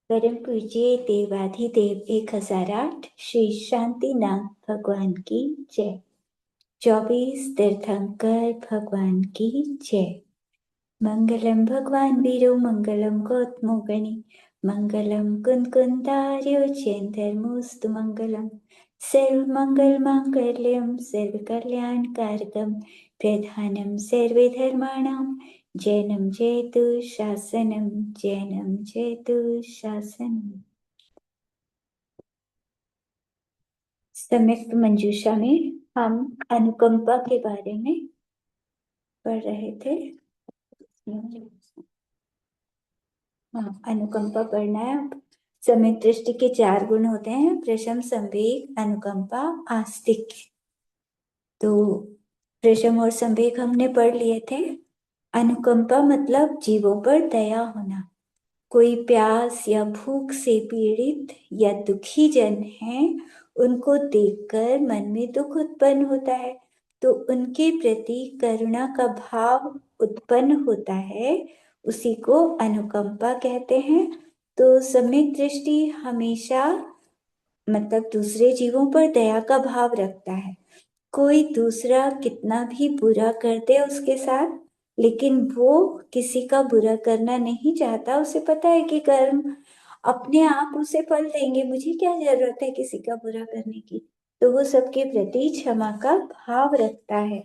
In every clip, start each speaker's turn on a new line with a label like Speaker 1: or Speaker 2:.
Speaker 1: परम पूज्य देवाधिदेव 1008 श्री शांतिनाथ भगवान की जय। 24 तीर्थंकर भगवान की जय। मंगलम भगवान वीरो मंगलम गौतमो गणि मंगलम कुंदार्यो जैन धर्मोस्तु मंगलम सर्वमंगल मांगल्यम सर्वकल्याणकारकम प्रधानम सर्वे धर्माणां जैनम जयतु शासनम जैनम जयतु शासनम। सम्यक मंजूषा में हम अनुकंपा के बारे में पढ़ रहे थे। हाँ, अनुकंपा पढ़ना है। सम्यक दृष्टि के 4 गुण होते हैं: प्रशम, संवेग, अनुकंपा, आस्तिक्य। तो प्रशम और संवेग हमने पढ़ लिए थे। अनुकंपा मतलब जीवों पर दया होना। कोई प्यास या भूख से पीड़ित या दुखी जन है, उनको देखकर मन में दुख उत्पन्न होता है, तो उनके प्रति करुणा का भाव उत्पन्न होता है, उसी को अनुकंपा कहते हैं। तो सम्यक दृष्टि हमेशा मतलब दूसरे जीवों पर दया का भाव रखता है। कोई दूसरा कितना भी बुरा कर दे उसके साथ, लेकिन वो किसी का बुरा करना नहीं चाहता। उसे पता है कि कर्म अपने आप उसे फल देंगे, मुझे क्या जरूरत है किसी का बुरा करने की। तो वो सबके प्रति क्षमा का भाव रखता है,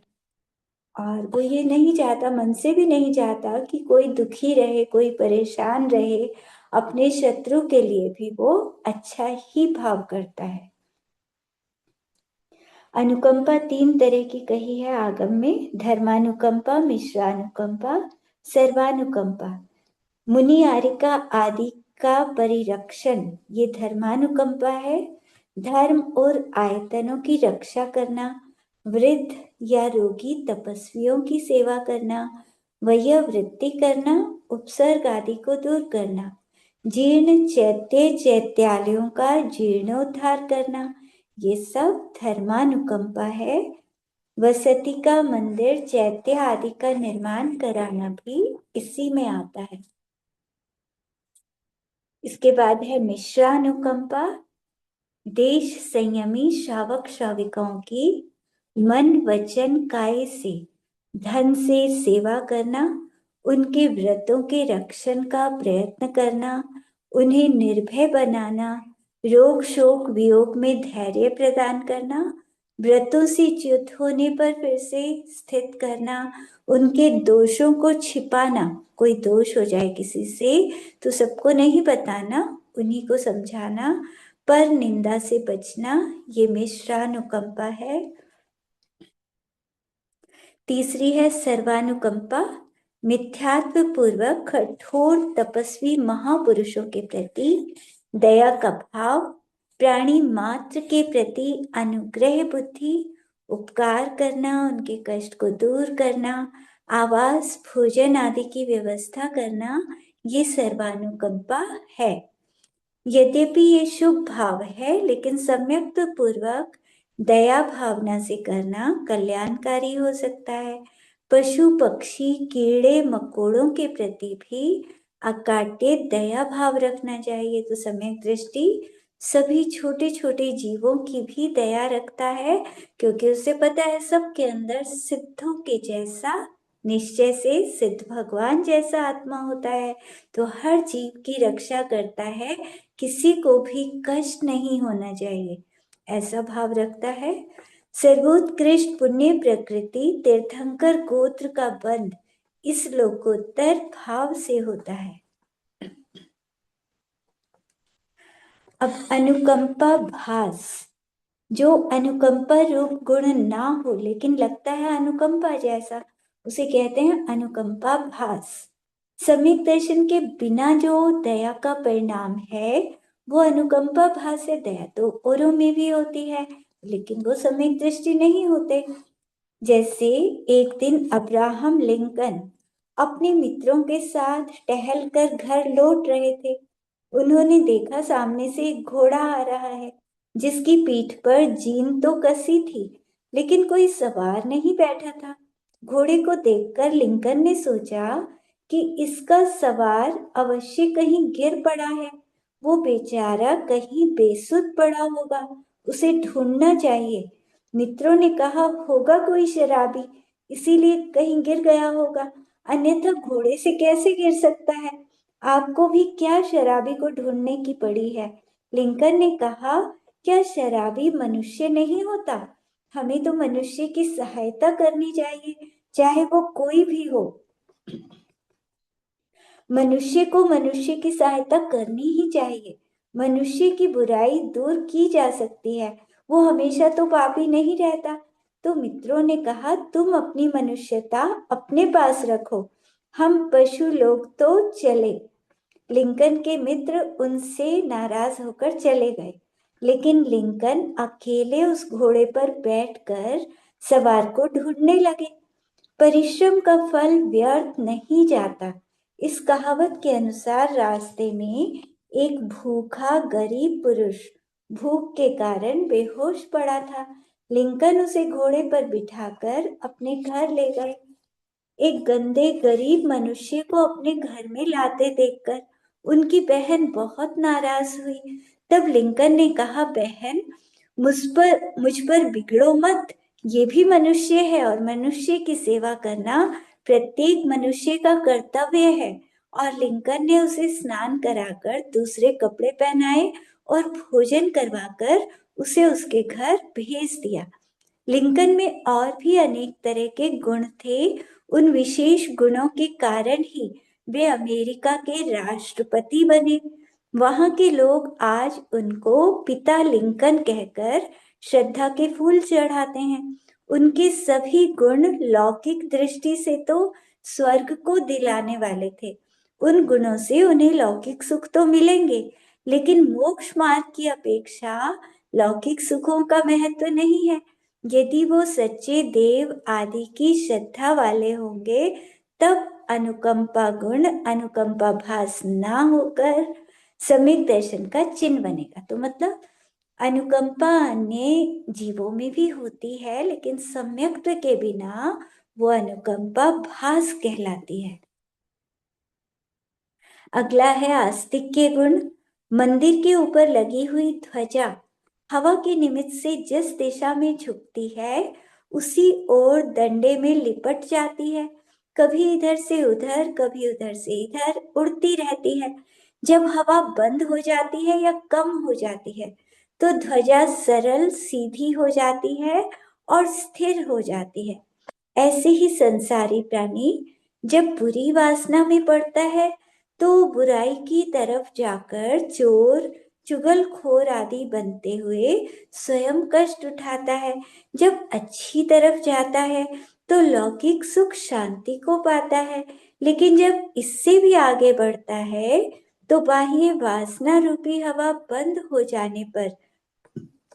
Speaker 1: और वो ये नहीं चाहता, मन से भी नहीं चाहता कि कोई दुखी रहे, कोई परेशान रहे। अपने शत्रु के लिए भी वो अच्छा ही भाव करता है। अनुकंपा 3 तरह की कही है आगम में: धर्मानुकंपा, मिश्रानुकंपा, सर्वानुकंपा। मुनि आरिका आदि का परिरक्षण ये धर्मानुकंपा है। धर्म और आयतनों की रक्षा करना, वृद्ध या रोगी तपस्वियों की सेवा करना, वयोवृत्ति करना, उपसर्ग आदि को दूर करना, जीर्ण चैत्यालयों का जीर्णोद्धार करना, ये सब धर्मानुकंपा है। वसति का मंदिर, चैत्य आदि का निर्माण कराना भी इसी में आता है। इसके बाद है मिश्रानुकंपा। देश संयमी श्रावक श्राविकाओं की मन वचन काय से धन से सेवा करना, उनके व्रतों के रक्षण का प्रयत्न करना, उन्हें निर्भय बनाना, रोग शोक वियोग में धैर्य प्रदान करना, व्रतों से च्युत होने पर फिर से स्थित करना, उनके दोषों को छिपाना। कोई दोष हो जाए किसी से तो सबको नहीं बताना, उन्हीं को समझाना, पर निंदा से बचना, ये मिश्रानुकंपा है। तीसरी है सर्वानुकंपा। मिथ्यात्व पूर्वक कठोर तपस्वी महापुरुषों के प्रति दया का भाव, प्राणी मात्र के प्रति अनुग्रह बुद्धि, उपकार करना, उनके कष्ट को दूर करना, आवास भोजन आदि की व्यवस्था करना, ये सर्वानुकंपा है। यद्यपि ये शुभ भाव है, लेकिन सम्यक पूर्वक दया भावना से करना कल्याणकारी हो सकता है। पशु पक्षी कीड़े मकोड़ों के प्रति भी अकाट्य दया भाव रखना चाहिए। तो सम्यक दृष्टि सभी छोटे छोटे जीवों की भी दया रखता है, क्योंकि उसे पता है सबके अंदर सिद्धों के जैसा, निश्चय से सिद्ध भगवान जैसा आत्मा होता है। तो हर जीव की रक्षा करता है, किसी को भी कष्ट नहीं होना चाहिए, ऐसा भाव रखता है। सर्वोत्कृष्ट पुण्य प्रकृति तीर्थंकर गोत्र का बंध इस लोकोत्तर भाव से होता है। अब अनुकंपा भास, जो अनुकंपा रूप गुण ना हो लेकिन लगता है अनुकंपा जैसा, उसे कहते हैं अनुकंपा भास। सम्यक दर्शन के बिना जो दया का परिणाम है वो अनुकंपा भास है। दया तो औरों में भी होती है, लेकिन वो सम्यक दृष्टि नहीं होते। जैसे एक दिन अब्राहम लिंकन अपने मित्रों के साथ टहलकर घर लौट रहे थे। उन्होंने देखा सामने से एक घोड़ा आ रहा है, जिसकी पीठ पर जीन तो कसी थी, लेकिन कोई सवार नहीं बैठा था। घोड़े को देखकर लिंकन ने सोचा कि इसका सवार अवश्य कहीं गिर पड़ा है। वो बेचारा कहीं बेसुध पड़ा होगा, उसे ढूंढना चाहिए। मित्रों ने कहा, होगा कोई शराबी, इसीलिए कहीं गिर गया होगा, अन्यथा घोड़े से कैसे गिर सकता है। आपको भी क्या शराबी को ढूंढने की पड़ी है। लिंकन ने कहा, क्या शराबी मनुष्य नहीं होता। हमें तो मनुष्य की सहायता करनी चाहिए, चाहे वो कोई भी हो। मनुष्य को मनुष्य की सहायता करनी ही चाहिए। मनुष्य की बुराई दूर की जा सकती है, वो हमेशा तो पापी नहीं रहता। तो मित्रों ने कहा, तुम अपनी मनुष्यता अपने पास रखो, हम पशु लोग तो चले। लिंकन के मित्र उनसे नाराज होकर चले गए, लेकिन लिंकन अकेले उस घोड़े पर बैठकर सवार को ढूंढने लगे। परिश्रम का फल व्यर्थ नहीं जाता। इस कहावत के अनुसार रास्ते में एक भूखा गरीब पुरुष भूख के कारण बेहोश पड़ा था। लिंकन उसे घोड़े पर बिठाकर अपने घर ले गए। एक गंदे गरीब मनुष्य को अपने घर में लाते देखकर उनकी बहन बहुत नाराज हुई। तब लिंकन ने कहा, बहन, मुझ पर बिगड़ो मत। ये भी मनुष्य है और मनुष्य की सेवा करना प्रत्येक मनुष्य का कर्तव्य है। और लिंकन ने उसे स्नान कराकर दूसरे कपड़े पहनाए और भोजन करवाकर उसे उसके घर भेज दिया। लिंकन में और भी अनेक तरह के गुण थे। उन विशेष गुणों के कारण ही वे अमेरिका के राष्ट्रपति बने। वहां के लोग आज उनको पिता लिंकन कहकर श्रद्धा के फूल चढ़ाते हैं। उनके सभी गुण लौकिक दृष्टि से तो स्वर्ग को दिलाने वाले थे। उन गुणों से उन्हें लौकिक सुख तो मिलेंगे, लेकिन मोक्ष मार्ग की अपेक्षा लौकिक सुखों का महत्व नहीं है। यदि वो सच्चे देव आदि की श्रद्धा वाले होंगे, तब अनुकंपा गुण अनुकंपा भास ना होकर सम्यक दर्शन का चिन्ह बनेगा। तो मतलब अनुकंपा अन्य जीवों में भी होती है, लेकिन सम्यक्त्व के बिना वो अनुकंपा भास कहलाती है। अगला है आस्तिक्य गुण। मंदिर के ऊपर लगी हुई ध्वजा हवा के निमित्त से जिस दिशा में झुकती है, उसी ओर डंडे में लिपट जाती है। कभी इधर से उधर, कभी उधर से इधर उड़ती रहती है। जब हवा बंद हो जाती है या कम हो जाती है, तो ध्वजा सरल सीधी हो जाती है और स्थिर हो जाती है। ऐसे ही संसारी प्राणी जब बुरी वासना में पड़ता है, तो बुराई की तरफ जाकर चोर, चुगलखोर आदि बनते हुए स्वयं कष्ट उठाता है। जब अच्छी तरफ जाता है, तो लौकिक सुख शांति को पाता है। लेकिन जब इससे भी आगे बढ़ता है, तो बाह्य वासना रूपी हवा बंद हो जाने पर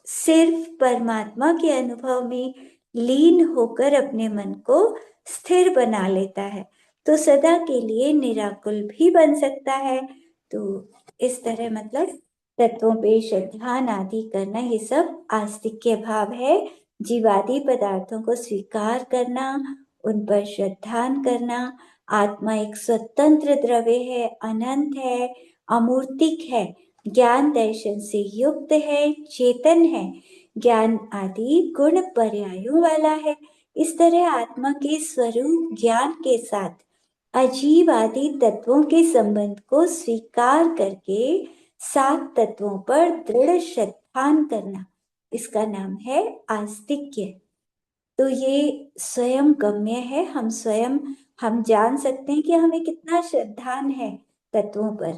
Speaker 1: सिर्फ परमात्मा के अनुभव में लीन होकर अपने मन को स्थिर बना लेता है, तो सदा के लिए निराकुल भी बन सकता है। तो इस तरह मतलब तत्वों पे श्रद्धान आदि करना, ये सब आस्तिक्य भाव है। जीवादि पदार्थों को स्वीकार करना, उन पर श्रद्धान करना। आत्मा एक स्वतंत्र द्रव्य है, अनंत है, अमूर्तिक है, ज्ञान दर्शन से युक्त है, चेतन है, ज्ञान आदि गुण पर्यायों वाला है। इस तरह आत्मा के स्वरूप ज्ञान के साथ अजीब आदि तत्वों के संबंध को स्वीकार करके सात तत्वों पर दृढ़ श्रद्धान करना, इसका नाम है आस्तिक्य। तो ये स्वयं गम्य है। हम जान सकते हैं कि हमें कितना श्रद्धान है तत्वों पर।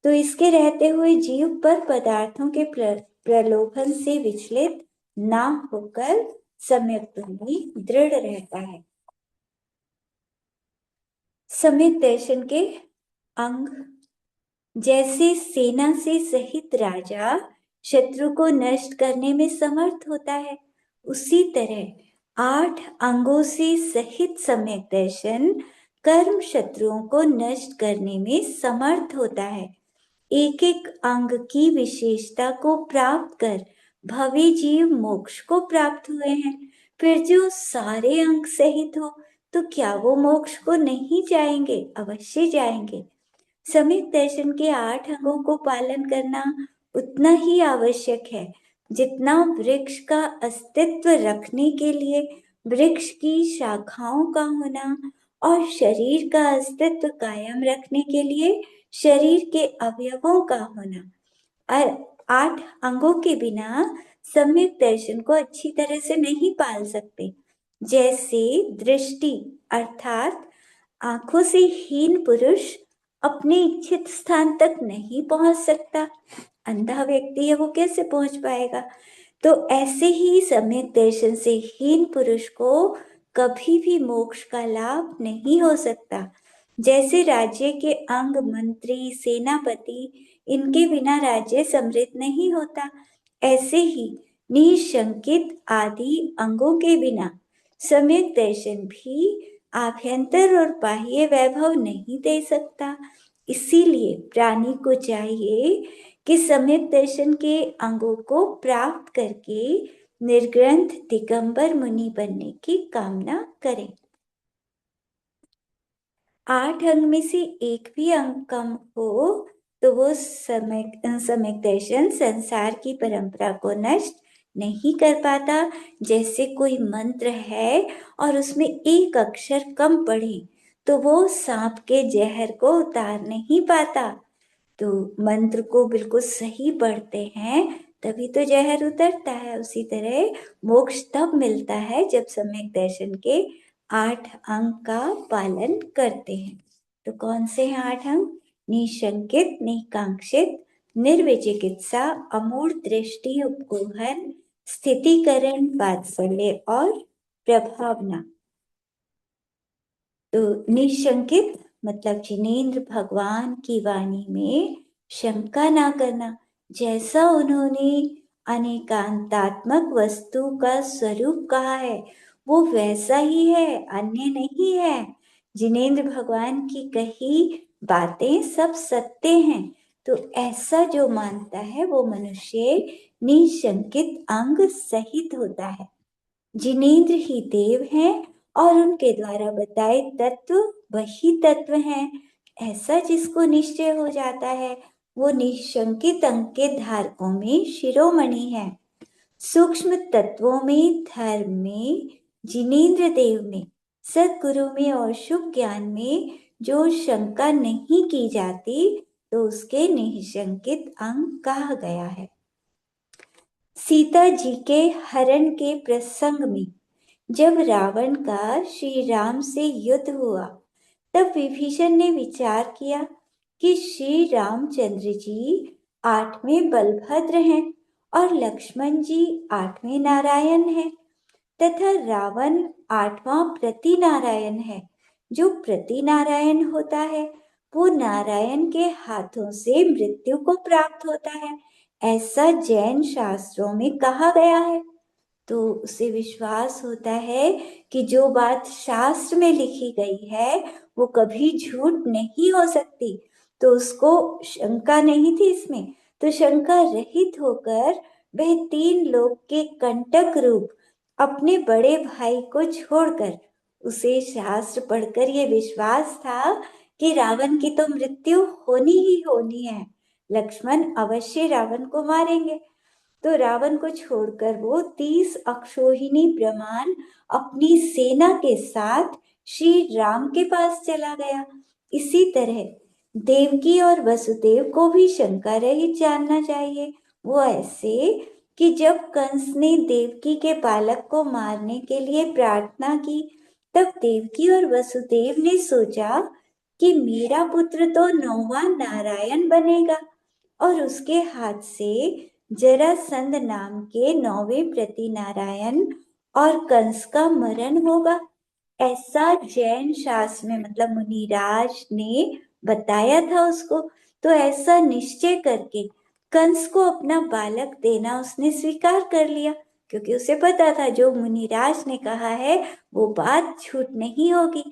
Speaker 1: तो इसके रहते हुए जीव पर पदार्थों के प्रलोभन से विचलित ना होकर सम्यक में दृढ़ रहता है। सम्यक दर्शन के अंग, जैसे सेना से सहित राजा शत्रु को नष्ट करने में समर्थ होता है, उसी तरह 8 अंगों से सहित सम्यक दर्शन कर्म शत्रुओं को नष्ट करने में समर्थ होता है। एक एक अंग की विशेषता को प्राप्त कर भवे जीव मोक्ष को प्राप्त हुए हैं। फिर जो सारे अंग सहित हो, तो क्या वो मोक्ष को नहीं जाएंगे? अवश्य जाएंगे। सम्यक दर्शन के 8 अंगों को पालन करना उतना ही आवश्यक है जितना वृक्ष का अस्तित्व रखने के लिए वृक्ष की शाखाओं का होना और शरीर का अस्तित्व कायम रखने के लिए शरीर के अवयवों का होना। और 8 अंगों के बिना सम्यक दर्शन को अच्छी तरह से नहीं पाल सकते। जैसे दृष्टि अर्थात आंखों से हीन पुरुष अपने इच्छित स्थान तक नहीं पहुंच सकता। अंधा व्यक्ति है, वो कैसे पहुंच पाएगा? तो ऐसे ही सम्यक दर्शन से हीन पुरुष को कभी भी मोक्ष का लाभ नहीं हो सकता। जैसे राज्य के अंग मंत्री, सेनापति, इनके बिना राज्य समृद्ध नहीं होता, ऐसे ही निशंकित आदि अंगों के बिना सम्यक दर्शन भी आभ्यंतर और बाह्य वैभव नहीं दे सकता। इसीलिए प्राणी को चाहिए कि सम्यक दर्शन के अंगों को प्राप्त करके निर्ग्रंथ दिगंबर मुनि बनने की कामना करें। 8 अंग में से एक भी अंग कम हो तो वो सम्यक दर्शन संसार की परंपरा को नष्ट नहीं कर पाता। जैसे कोई मंत्र है और उसमें एक अक्षर कम पढ़े तो वो सांप के जहर को उतार नहीं पाता। तो मंत्र को बिल्कुल सही पढ़ते हैं तभी तो जहर उतरता है। उसी तरह मोक्ष तब मिलता है जब सम्यक दर्शन के 8 अंग का पालन करते हैं। तो कौन से हैं 8 अंग? निशंकित, निकांक्षित, निर्विचिकित्सा, अमूढ़ दृष्टि, उपगोहन, स्थितिकरण, वात्सल्य और प्रभावना। तो निशंकित मतलब जिनेंद्र भगवान की वाणी में शंका ना करना। जैसा उन्होंने अनेकांतात्मक वस्तु का स्वरूप कहा है वो वैसा ही है, अन्य नहीं है। जिनेंद्र भगवान की कही बातें सब सत्य हैं। तो ऐसा जो मानता है वो मनुष्य निशंकित अंग सहित होता है। जिनेंद्र ही देव हैं और उनके द्वारा बताए तत्व वही तत्व हैं। ऐसा जिसको निश्चय हो जाता है वो निशंकित अंग के धारकों में शिरोमणि है। सूक्ष्म तत्वों में, धर्म में, जिनेंद्र देव में, सद्गुरु में और शुभ ज्ञान में जो शंका नहीं की जाती तो उसके निशंकित अंग कहा गया है। सीता जी के हरण के प्रसंग में जब रावण का श्री राम से युद्ध हुआ तब विभीषण ने विचार किया कि श्री रामचंद्र जी 8वें बलभद्र हैं और लक्ष्मण जी 8वें नारायण हैं तथा रावण 8वां प्रतिनारायण है। जो प्रतिनारायण होता है वो नारायण के हाथों से मृत्यु को प्राप्त होता है, ऐसा जैन शास्त्रों में कहा गया है। तो उसे विश्वास होता है कि जो बात शास्त्र में लिखी गई है वो कभी झूठ नहीं हो सकती। तो उसको शंका नहीं थी इसमें। तो शंका रहित होकर वह 3 लोक के कंटक रूप अपने बड़े भाई को छोड़कर, उसे शास्त्र पढ़कर ये विश्वास था कि रावण की तो मृत्यु होनी ही होनी है, लक्ष्मण अवश्य रावण को मारेंगे। तो रावण को छोड़कर वो 30 अक्षोहिणी ब्रह्मांड अपनी सेना के साथ श्री राम के पास चला गया। इसी तरह देवकी और वसुदेव को भी शंका रहित जानना चाहिए। वो ऐसे कि जब कंस ने देवकी के बालक को मारने के लिए प्रार्थना की तब देवकी और वसुदेव ने सोचा कि मेरा पुत्र तो 9वां नारायण बनेगा और उसके हाथ से जरासंध नाम के 9वें प्रतिनारायण और कंस का मरण होगा। ऐसा जैन शास्त्र में मतलब मुनिराज ने बताया था उसको। तो ऐसा निश्चय करके कंस को अपना बालक देना उसने स्वीकार कर लिया, क्योंकि उसे पता था जो मुनिराज ने कहा है वो बात झूठ नहीं होगी।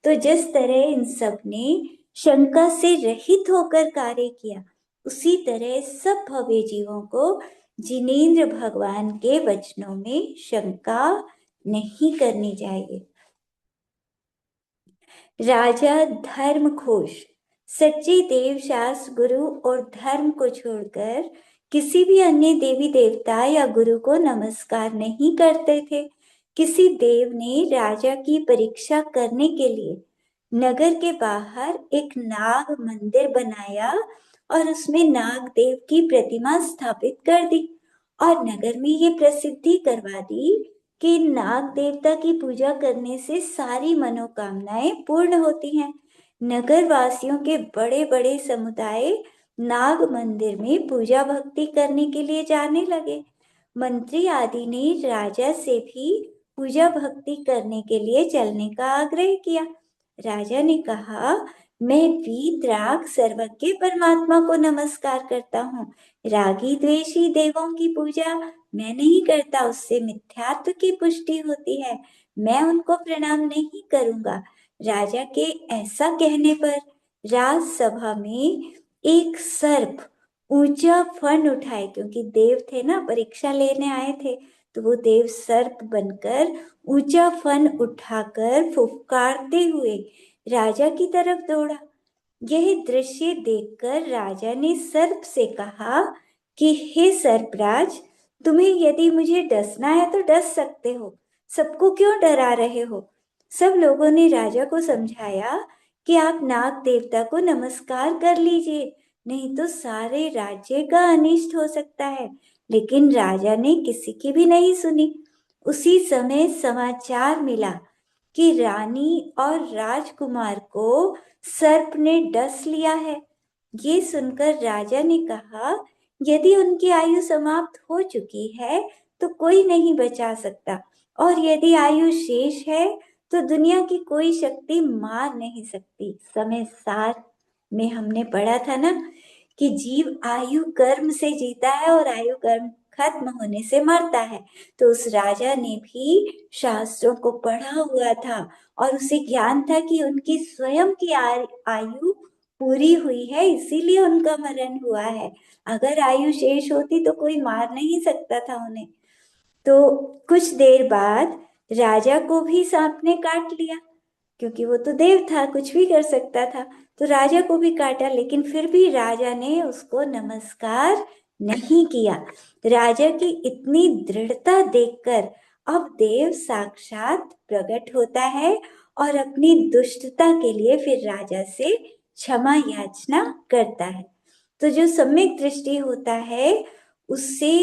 Speaker 1: तो जिस तरह इन सब ने शंका से रहित होकर कार्य किया उसी तरह सब भव्य जीवों को जिनेंद्र भगवान के वचनों में शंका नहीं करनी चाहिए। राजा धर्मघोष सच्चे देव शास्त्र, गुरु और धर्म को छोड़कर किसी भी अन्य देवी देवता या गुरु को नमस्कार नहीं करते थे। किसी देव ने राजा की परीक्षा करने के लिए नगर के बाहर एक नाग मंदिर बनाया और उसमें नाग देव की प्रतिमा स्थापित कर दी और नगर में ये प्रसिद्धि करवा दी कि नाग देवता की पूजा करने से सारी मनोकामनाएं पूर्ण होती हैं। नगर वासियों के बड़े बड़े समुदाय नाग मंदिर में पूजा भक्ति करने के लिए जाने लगे। मंत्री आदि ने राजा से भी पूजा भक्ति करने के लिए चलने का आग्रह किया। राजा ने कहा, मैं वीतराग सर्वज्ञ परमात्मा को नमस्कार करता हूँ। रागी द्वेषी देवों की पूजा मैं नहीं करता, उससे मिथ्यात्व की पुष्टि होती है। मैं उनको प्रणाम नहीं करूंगा। राजा के ऐसा कहने पर राजसभा में एक सर्प ऊंचा फन उठाए, क्योंकि देव थे ना, परीक्षा लेने आए थे, तो वो देव सर्प बनकर ऊंचा फन उठाकर फुफकारते हुए राजा की तरफ दौड़ा। यह दृश्य देखकर राजा ने सर्प से कहा कि हे सर्पराज, तुम्हें यदि मुझे डसना है तो डस सकते हो, सबको क्यों डरा रहे हो? सब लोगों ने राजा को समझाया कि आप नाग देवता को नमस्कार कर लीजिए, नहीं तो सारे राज्य का अनिष्ट हो सकता है। लेकिन राजा ने किसी की भी नहीं सुनी। उसी समय समाचार मिला कि रानी और राजकुमार को सर्प ने डस लिया है। ये सुनकर राजा ने कहा, यदि उनकी आयु समाप्त हो चुकी है तो कोई नहीं बचा सकता, और यदि आयु शेष है तो दुनिया की कोई शक्ति मार नहीं सकती। समय 7 में हमने पढ़ा था ना कि जीव आयु कर्म से जीता है और आयु कर्म खत्म होने से मरता है। तो उस राजा ने भी शास्त्रों को पढ़ा हुआ था और उसे ज्ञान था कि उनकी स्वयं की आयु पूरी हुई है, इसीलिए उनका मरण हुआ है। अगर आयु शेष होती तो कोई मार नहीं सकता था उन्हें। तो कुछ देर बाद राजा को भी सांप ने काट लिया, क्योंकि वो तो देव था, कुछ भी कर सकता था। तो राजा को भी काटा, लेकिन फिर भी राजा ने उसको नमस्कार नहीं किया। राजा की इतनी दृढ़ता देखकर अब देव साक्षात प्रकट होता है और अपनी दुष्टता के लिए फिर राजा से क्षमा याचना करता है। तो जो सम्यक दृष्टि होता है उससे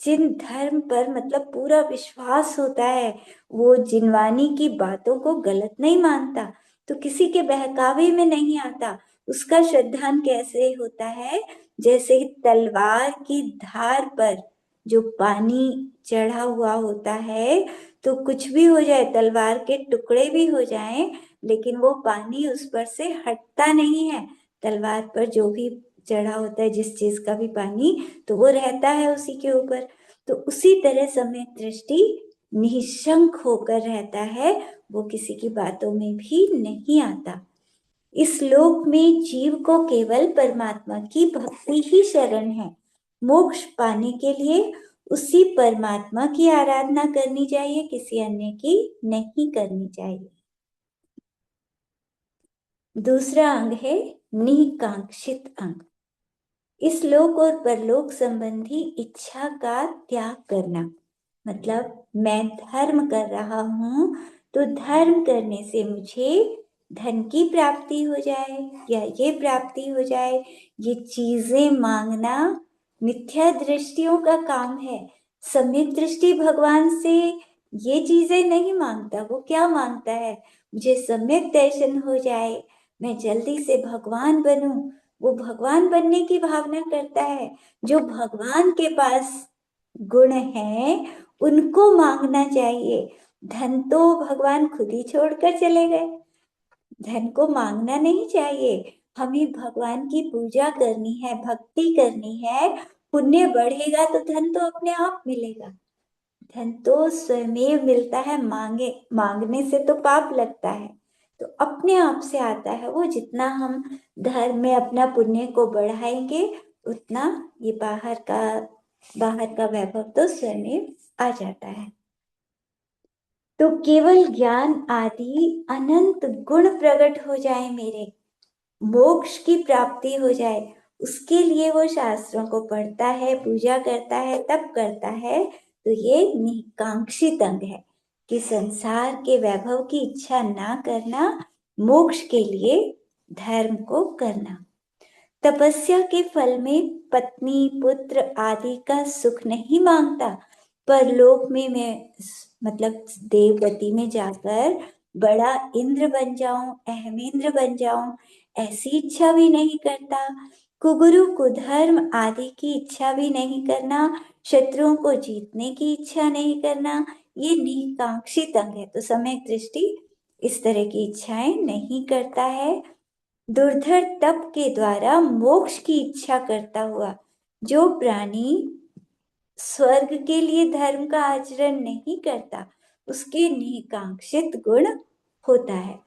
Speaker 1: जिन धर्म पर मतलब पूरा विश्वास होता है, वो जिनवानी की बातों को गलत नहीं मानता, तो किसी के बहकावे में नहीं आता। उसका श्रद्धान कैसे होता है, जैसे तलवार की धार पर जो पानी चढ़ा हुआ होता है, तो कुछ भी हो जाए, तलवार के टुकड़े भी हो जाएं, लेकिन वो पानी उस पर से हटता नहीं है। तलवार पर जो भी चढ़ा होता है, जिस चीज का भी पानी, तो वो रहता है उसी के ऊपर। तो उसी तरह समय दृष्टि निशंक होकर रहता है, वो किसी की बातों में भी नहीं आता। इस लोक में जीव को केवल परमात्मा की भक्ति ही शरण है। मोक्ष पाने के लिए उसी परमात्मा की आराधना करनी चाहिए, किसी अन्य की नहीं करनी चाहिए। दूसरा अंग है निकांक्षित अंग। इस लोक और परलोक संबंधी इच्छा का त्याग करना। मतलब मैं धर्म कर रहा हूं, तो धर्म करने से मुझे धन की प्राप्ति हो जाए या ये प्राप्ति हो जाए, ये चीजें मांगना मिथ्या दृष्टियों का काम है। सम्यक दृष्टि भगवान से ये चीजें नहीं मांगता। वो क्या मांगता है, मुझे सम्यक दर्शन हो जाए, मैं जल्दी से भगवान बनूं। वो भगवान बनने की भावना करता है। जो भगवान के पास गुण है उनको मांगना चाहिए। धन तो भगवान खुद ही छोड़कर चले गए, धन को मांगना नहीं चाहिए। हमें भगवान की पूजा करनी है, भक्ति करनी है। पुण्य बढ़ेगा तो धन तो अपने आप मिलेगा। धन तो स्वयं मिलता है, मांगने से तो पाप लगता है। तो अपने आप से आता है वो। जितना हम धर्म में अपना पुण्य को बढ़ाएंगे, उतना ये बाहर का वैभव तो स्वयं आ जाता है। तो केवल ज्ञान आदि अनंत गुण प्रकट हो जाए मेरे, मोक्ष की प्राप्ति हो जाए, उसके लिए वो शास्त्रों को पढ़ता है, पूजा करता है, तप करता है, तो ये निकांक्षित अंग है कि संसार के वैभव की इच्छा ना करना, मोक्ष के लिए धर्म को करना। तपस्या के फल में पत्नी पुत्र आदि का सुख नहीं मांगता, परलोक में मैं मतलब देवगति में जाकर बड़ा इंद्र बन जाऊं, अहमेंद्र बन जाऊं, ऐसी इच्छा भी नहीं करता। कुगुरु कुधर्म आदि की इच्छा भी नहीं करना, शत्रुओं को जीतने की इच्छा नहीं करना, ये निकांक्षित अंग है। तो सम्यक दृष्टि इस तरह की इच्छाएं नहीं करता है। दुर्धर तप के द्वारा मोक्ष की इच्छा करता हुआ जो प्राणी स्वर्ग के लिए धर्म का आचरण नहीं करता, उसके निकांक्षित गुण होता है।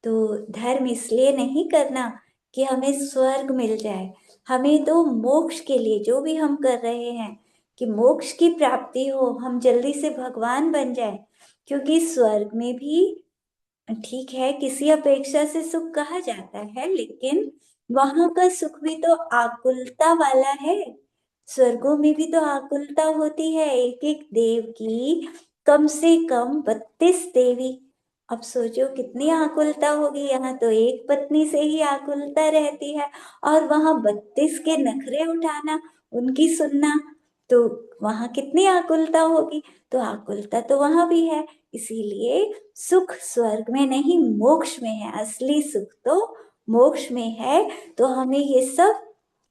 Speaker 1: तो धर्म इसलिए नहीं करना कि हमें स्वर्ग मिल जाए, हमें तो मोक्ष के लिए जो भी हम कर रहे हैं कि मोक्ष की प्राप्ति हो, हम जल्दी से भगवान बन जाए। क्योंकि स्वर्ग में भी ठीक है, किसी अपेक्षा से सुख कहा जाता है, लेकिन वहां का सुख भी तो आकुलता वाला है। स्वर्गों में भी तो आकुलता होती है, एक एक देव की कम से कम 32 देवी। अब सोचो कितनी आकुलता होगी, यहाँ तो एक पत्नी से ही आकुलता रहती है, और वहां 32 के नखरे उठाना, उनकी सुनना, तो वहां कितनी आकुलता होगी। तो आकुलता तो वहां भी है, इसीलिए सुख स्वर्ग में नहीं मोक्ष में है, असली सुख तो मोक्ष में है। तो हमें ये सब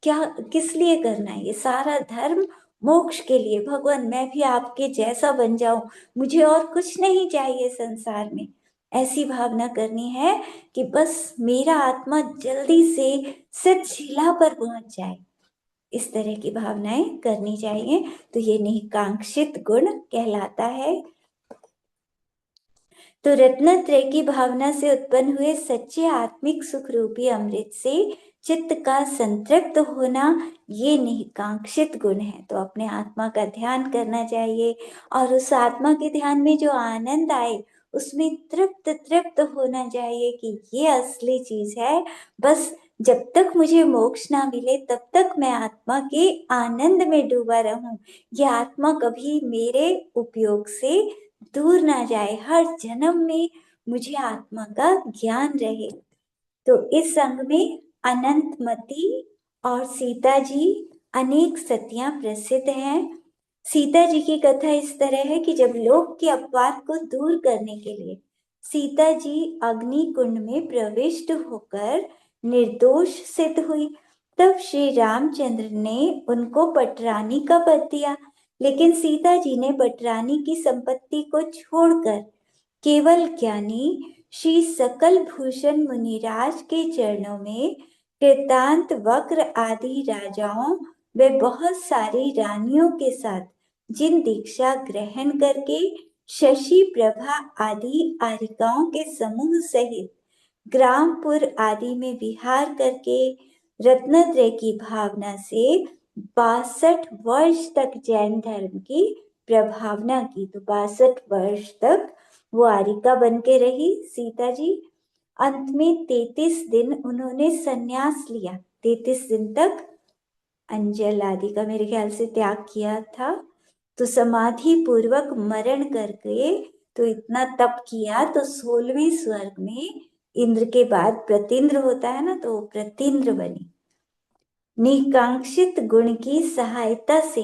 Speaker 1: क्या किस लिए करना है, ये सारा धर्म मोक्ष के लिए। भगवान मैं भी आपके जैसा बन जाऊं, मुझे और कुछ नहीं चाहिए संसार में, ऐसी भावना करनी है कि बस मेरा आत्मा जल्दी से सिद्ध पर पहुंच जाए, इस तरह की भावनाएं करनी चाहिए। तो ये निकांक्षित गुण कहलाता है। तो रत्नत्रय की भावना से उत्पन्न हुए सच्चे आत्मिक सुख रूपी अमृत से चित्त का संतृप्त होना, ये निकांक्षित गुण है। तो अपने आत्मा का ध्यान करना चाहिए, और उस आत्मा के ध्यान में जो आनंद आए उसमें तृप्त तृप्त होना चाहिए कि ये असली चीज है। बस जब तक मुझे मोक्ष ना मिले तब तक मैं आत्मा के आनंद में डूबा रहूं, ये आत्मा कभी मेरे उपयोग से दूर ना जाए, हर जन्म में मुझे आत्मा का ज्ञान रहे। तो इस संग में अनंतमती और सीता जी अनेक सतियां प्रसिद्ध हैं। सीता जी की कथा इस तरह है कि जब लोक के अपवाद को दूर करने के लिए सीता जी अग्नि कुंड में प्रविष्ट होकर निर्दोष सिद्ध हुई, तब श्री रामचंद्र ने उनको पटरानी का पद दिया। लेकिन सीता जी ने पटरानी की संपत्ति को छोड़कर केवल ज्ञानी श्री सकल भूषण मुनिराज के चरणों में कृतांत वक्र आदि राजाओं व बहुत सारी रानियों के साथ जिन दीक्षा ग्रहण करके शशि प्रभा आदि आरिकाओं के समूह सहित ग्रामपुर आदि में विहार करके रत्नत्रय की भावना से 62 वर्ष तक जैन धर्म की प्रभावना की। तो 62 वर्ष तक वो आरिका बन के रही सीता जी। अंत में 33 दिन उन्होंने संन्यास लिया, 33 दिन तक अंजल आदि का मेरे ख्याल से त्याग किया था। तो समाधि पूर्वक मरण करके, तो इतना तप किया, तो 16वें स्वर्ग में इंद्र के बाद प्रतींद्र होता है ना, तो वो प्रतींद्र बनी। निकांक्षित गुण की सहायता से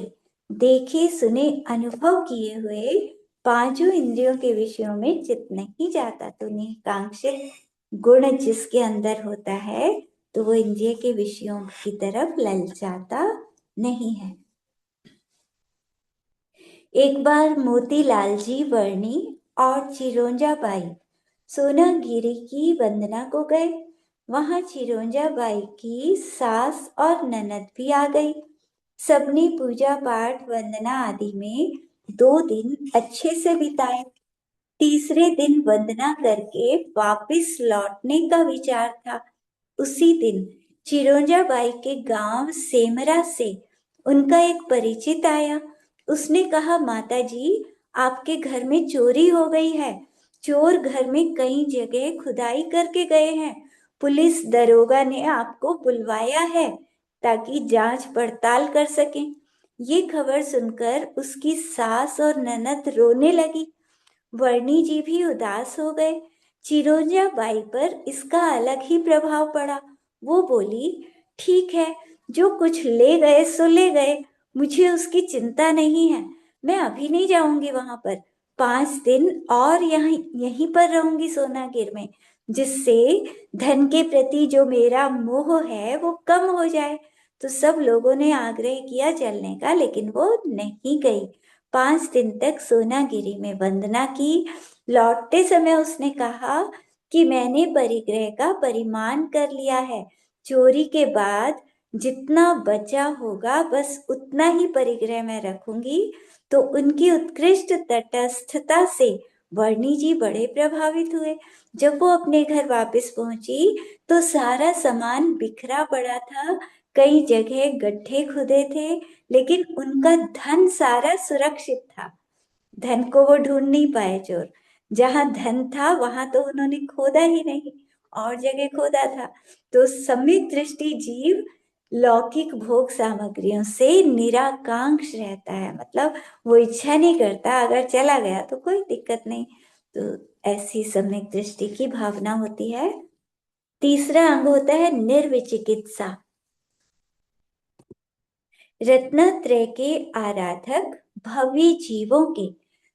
Speaker 1: देखे सुने अनुभव किए हुए पांचों इंद्रियों के विषयों में चित्त नहीं जाता। तो निकांक्षित गुण जिसके अंदर होता है तो वो इंद्रिय के विषयों की तरफ ललचाता नहीं है। एक बार मोतीलाल जी वर्णी और चिरोंजा बाई सोनागिरी की वंदना को गए। वहां चिरोंजा बाई की सास और ननद भी आ गई। सबने पूजा पाठ वंदना आदि में 2 दिन अच्छे से बिताए। तीसरे दिन वंदना करके वापस लौटने का विचार था। उसी दिन चिरोंजा बाई के गांव सेमरा से उनका एक परिचित आया। उसने कहा, माता जी आपके घर में चोरी हो गई है। चोर घर में कई जगह खुदाई करके गए हैं, पुलिस दरोगा ने आपको बुलवाया है ताकि जांच पड़ताल कर सकें। ये खबर सुनकर उसकी सास और ननद रोने लगी। वर्णी जी भी उदास हो गए। चिरोंजा बाई पर इसका अलग ही प्रभाव पड़ा। वो बोली, ठीक है, जो कुछ ले गए सो ले गए, मुझे उसकी चिंता नहीं है। मैं अभी नहीं जाऊंगी वहां पर। 5 दिन और यहीं पर रहूंगी सोनागिर में, जिससे धन के प्रति जो मेरा मोह है वो कम हो जाए। तो सब लोगों ने आग्रह किया चलने का, लेकिन वो नहीं गई। 5 दिन तक सोनागिरी में वंदना की। लौटते समय उसने कहा कि मैंने परिग्रह का परिमान कर लिया है। चोरी के बाद जितना बचा होगा बस उतना ही परिग्रह में रखूंगी। तो उनकी उत्कृष्ट तटस्थता से वर्णी जी बड़े प्रभावित हुए। जब वो अपने घर वापस पहुंची तो सारा सामान बिखरा पड़ा था। कई जगह गड्ढे खुदे थे, लेकिन उनका धन सारा सुरक्षित था। धन को वो ढूंढ नहीं पाए चोर। जहां धन था वहां तो उन्होंने खोदा ही नहीं, और जगह खोदा था। तो सम्यक दृष्टि जीव लौकिक भोग सामग्रियों से निराकांक्ष रहता है, मतलब वो इच्छा नहीं करता, अगर चला गया तो कोई दिक्कत नहीं। तो ऐसी सम्यक दृष्टि की भावना होती है। तीसरा अंग होता है निर्विचिकित्सा। रत्नत्रय के आराधक भव्य जीवों के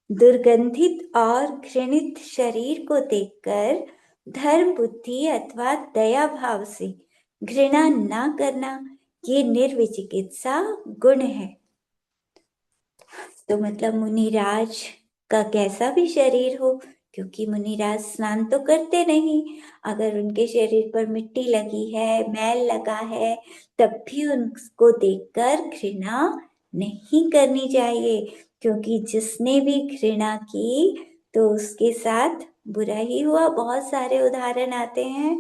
Speaker 1: दुर्गंधित और घृणित शरीर को देखकर धर्म बुद्धि अथवा दया भाव से घृणा न करना, ये निर्विचिकित्सा गुण है। तो मतलब मुनिराज का कैसा भी शरीर हो, क्योंकि मुनिराज स्नान तो करते नहीं, अगर उनके शरीर पर मिट्टी लगी है, मैल लगा है, तब भी उनको देखकर घृणा नहीं करनी चाहिए, क्योंकि जिसने भी घृणा की तो उसके साथ बुरा ही हुआ। बहुत सारे उदाहरण आते हैं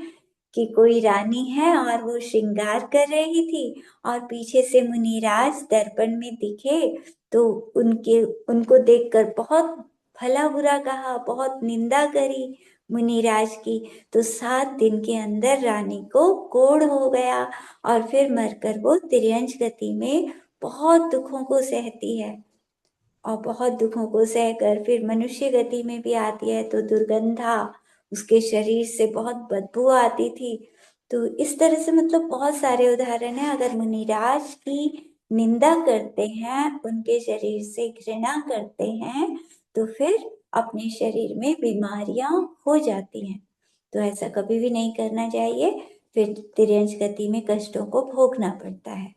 Speaker 1: कि कोई रानी है और वो श्रृंगार कर रही थी, और पीछे से मुनिराज दर्पण में दिखे तो उनके उनको देखकर बहुत भला बुरा कहा, बहुत निंदा करी मुनिराज की। तो 7 दिन के अंदर रानी को कोढ़ हो गया, और फिर मरकर वो तिर्यंच गति में बहुत दुखों को सहती है। और बहुत दुखों को सहकर फिर मनुष्य गति में भी आती है, तो दुर्गंधा, उसके शरीर से बहुत बदबू आती थी। तो इस तरह से मतलब बहुत सारे उदाहरण हैं। अगर मुनिराज की निंदा करते हैं, उनके शरीर से घृणा करते हैं, तो फिर अपने शरीर में बीमारियां हो जाती हैं। तो ऐसा कभी भी नहीं करना चाहिए, फिर तिर्यंच गति में कष्टों को भोगना पड़ता है।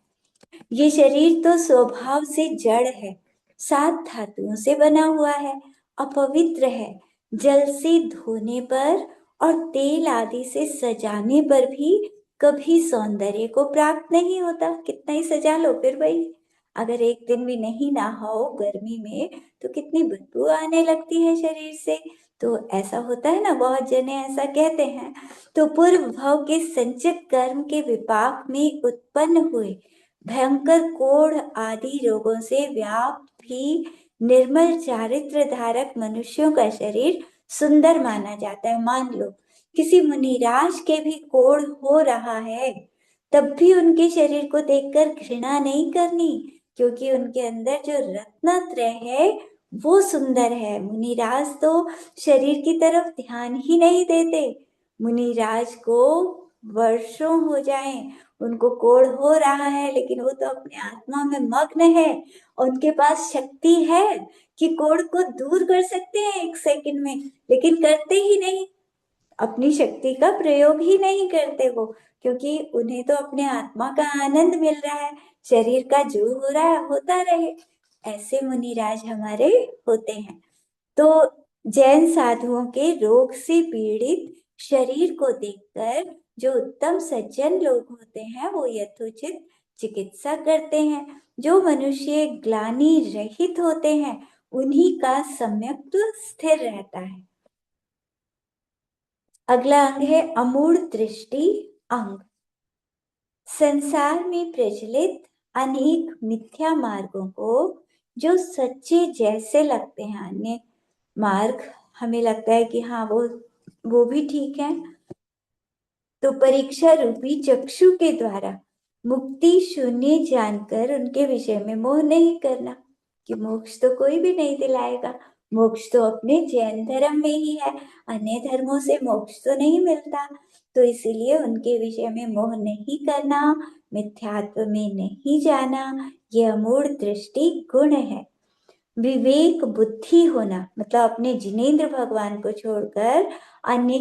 Speaker 1: ये शरीर तो स्वभाव से जड़ है, 7 धातुओं से बना हुआ है, अपवित्र है। जल से धोने पर और तेल आदि से सजाने पर भी कभी सौंदर्य को प्राप्त नहीं होता। कितना ही सजा लो, फिर भाई अगर एक दिन भी नहीं नहाओ गर्मी में तो कितनी बदबू आने लगती है शरीर से। तो ऐसा होता है ना, बहुत जने ऐसा कहते हैं। तो पूर्व भाव के संचित कर्म के विपाक में उत्पन्न हुए भयंकर कोढ़ आदि रोगों से व्याप्त भी निर्मल चारित्र धारक मनुष्यों का शरीर सुंदर माना जाता है। मान लो किसी मुनिराज के भी कोढ़ हो रहा है, तब भी उनके शरीर को देखकर घृणा नहीं करनी, क्योंकि उनके अंदर जो रत्नत्रय है वो सुंदर है। मुनिराज तो शरीर की तरफ ध्यान ही नहीं देते। मुनिराज को वर्षों हो जाएं, उनको कोढ़ हो रहा है, लेकिन वो तो अपने आत्मा में मग्न है। उनके पास शक्ति है कि कोढ़ को दूर कर सकते हैं 1 सेकंड में, लेकिन करते ही नहीं। अपनी शक्ति का प्रयोग ही नहीं करते वो, क्योंकि उन्हें तो अपने आत्मा का आनंद मिल रहा है। शरीर का जो हो रहा है होता रहे। ऐसे मुनिराज हमारे होते हैं। तो जैन साधुओं के रोग से पीड़ित शरीर को देखकर जो उत्तम सज्जन लोग होते हैं वो यथोचित चिकित्सा करते हैं। जो मनुष्य ग्लानि रहित होते हैं उन्हीं का सम्यक्त्व स्थिर रहता है। अगला अंग है अमूढ़ दृष्टि अंग। संसार में प्रचलित अनेक मिथ्या मार्गों को जो सच्चे जैसे लगते हैं, अन्य मार्ग हमें लगता है कि हाँ वो भी ठीक है, तो परीक्षा रूपी चक्षु के द्वारा मुक्ति शून्य जानकर उनके विषय में मोह नहीं करना, कि मोक्ष तो कोई भी नहीं दिलाएगा, मोक्ष तो अपने जैन धर्म में ही है, अन्य धर्मों से मोक्ष तो नहीं मिलता। तो इसीलिए उनके विषय में मोह नहीं करना, मिथ्यात्व में नहीं जाना, यह मूढ़ दृष्टि गुण है। विवेक बुद्धि होना मतलब अपने जिनेंद्र भगवान को छोड़कर अन्य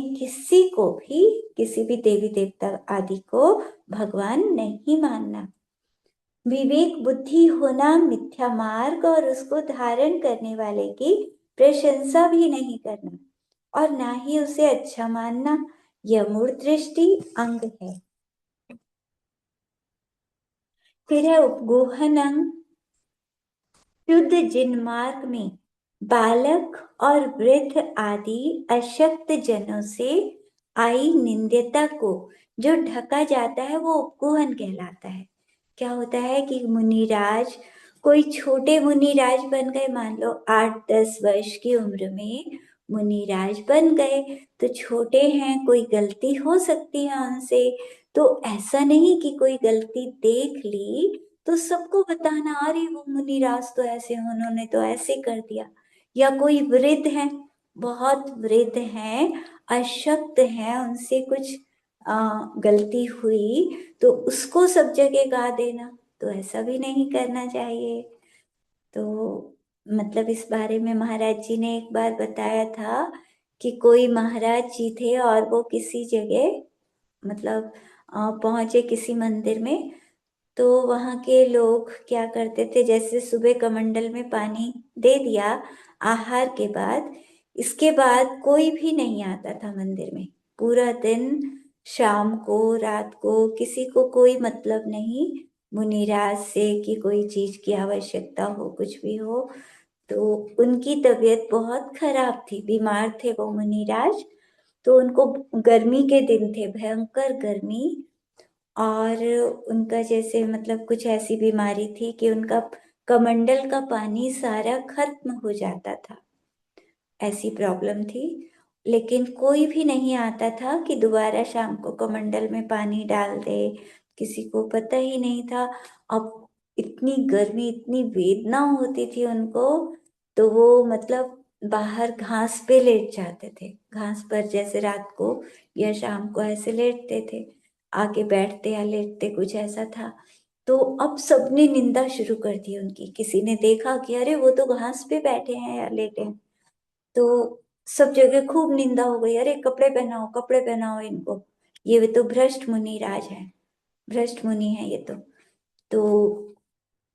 Speaker 1: किसी भी देवी देवता आदि को भगवान नहीं मानना। विवेक बुद्धि होना मिथ्या मार्ग और उसको धारण करने वाले की प्रशंसा भी नहीं करना और ना ही उसे अच्छा मानना, यह मूढ़ दृष्टि अंग है। फिर है उपगोहन अंग। शुद्ध जिन मार्ग में बालक और वृद्ध आदि अशक्त जनों से आई निंद्यता को जो ढका जाता है वो उपगोहन कहलाता है। क्या होता है कि मुनिराज, कोई छोटे मुनिराज बन गए, मान लो 8-10 वर्ष की उम्र में मुनिराज बन गए, तो छोटे हैं, कोई गलती हो सकती है उनसे, तो ऐसा नहीं कि कोई गलती देख ली तो सबको बताना अरे वो मुनिराज तो ऐसे, उन्होंने तो ऐसे कर दिया। या कोई वृद्ध है, बहुत वृद्ध हैं, अशक्त हैं, उनसे कुछ गलती हुई तो उसको सब जगह गा देना, तो ऐसा भी नहीं करना चाहिए। तो मतलब इस बारे में महाराज जी ने एक बार बताया था कि कोई महाराज जी थे और वो किसी जगह मतलब पहुंचे किसी मंदिर में, तो वहां के लोग क्या करते थे, जैसे सुबह कमंडल में पानी दे दिया आहार के बाद, इसके बाद कोई भी नहीं आता था मंदिर में पूरा दिन। शाम को रात को किसी को कोई मतलब नहीं मुनिराज से कि कोई चीज की आवश्यकता हो, कुछ भी हो। तो उनकी तबीयत बहुत खराब थी, बीमार थे वो मुनिराज। तो उनको गर्मी के दिन थे, भयंकर गर्मी, और उनका जैसे मतलब कुछ ऐसी बीमारी थी कि उनका कमंडल का पानी सारा खत्म हो जाता था, ऐसी प्रॉब्लम थी। लेकिन कोई भी नहीं आता था कि दोबारा शाम को कमंडल में पानी डाल दे, किसी को पता ही नहीं था। अब इतनी गर्मी, इतनी वेदना होती थी उनको, तो वो मतलब बाहर घास पे लेट जाते थे, घास पर जैसे रात को या शाम को ऐसे लेटते थे, आके बैठते या लेटते, कुछ ऐसा था। तो अब सबने निंदा शुरू कर दी उनकी, किसी ने देखा कि अरे वो तो घास पे बैठे हैं या लेटे हैं, तो सब जगह खूब निंदा हो गई, अरे कपड़े पहनाओ, कपड़े पहनाओ इनको, ये तो भ्रष्ट मुनि राज है, भ्रष्ट मुनि है ये तो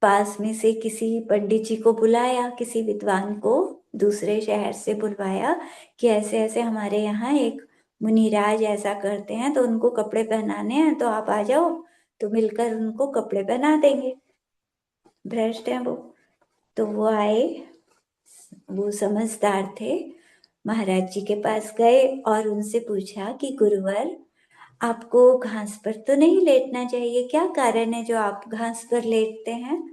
Speaker 1: पास में से किसी पंडित जी को बुलाया, किसी विद्वान को दूसरे शहर से बुलवाया कि ऐसे ऐसे हमारे यहाँ एक मुनिराज ऐसा करते हैं, तो उनको कपड़े पहनाने हैं, तो आप आ जाओ, तो मिलकर उनको कपड़े पहना देंगे, भ्रष्ट हैं वो। तो वो आए, वो समझदार थे, महाराज जी के पास गए और उनसे पूछा कि गुरुवर, आपको घास पर तो नहीं लेटना चाहिए, क्या कारण है जो आप घास पर लेटते हैं?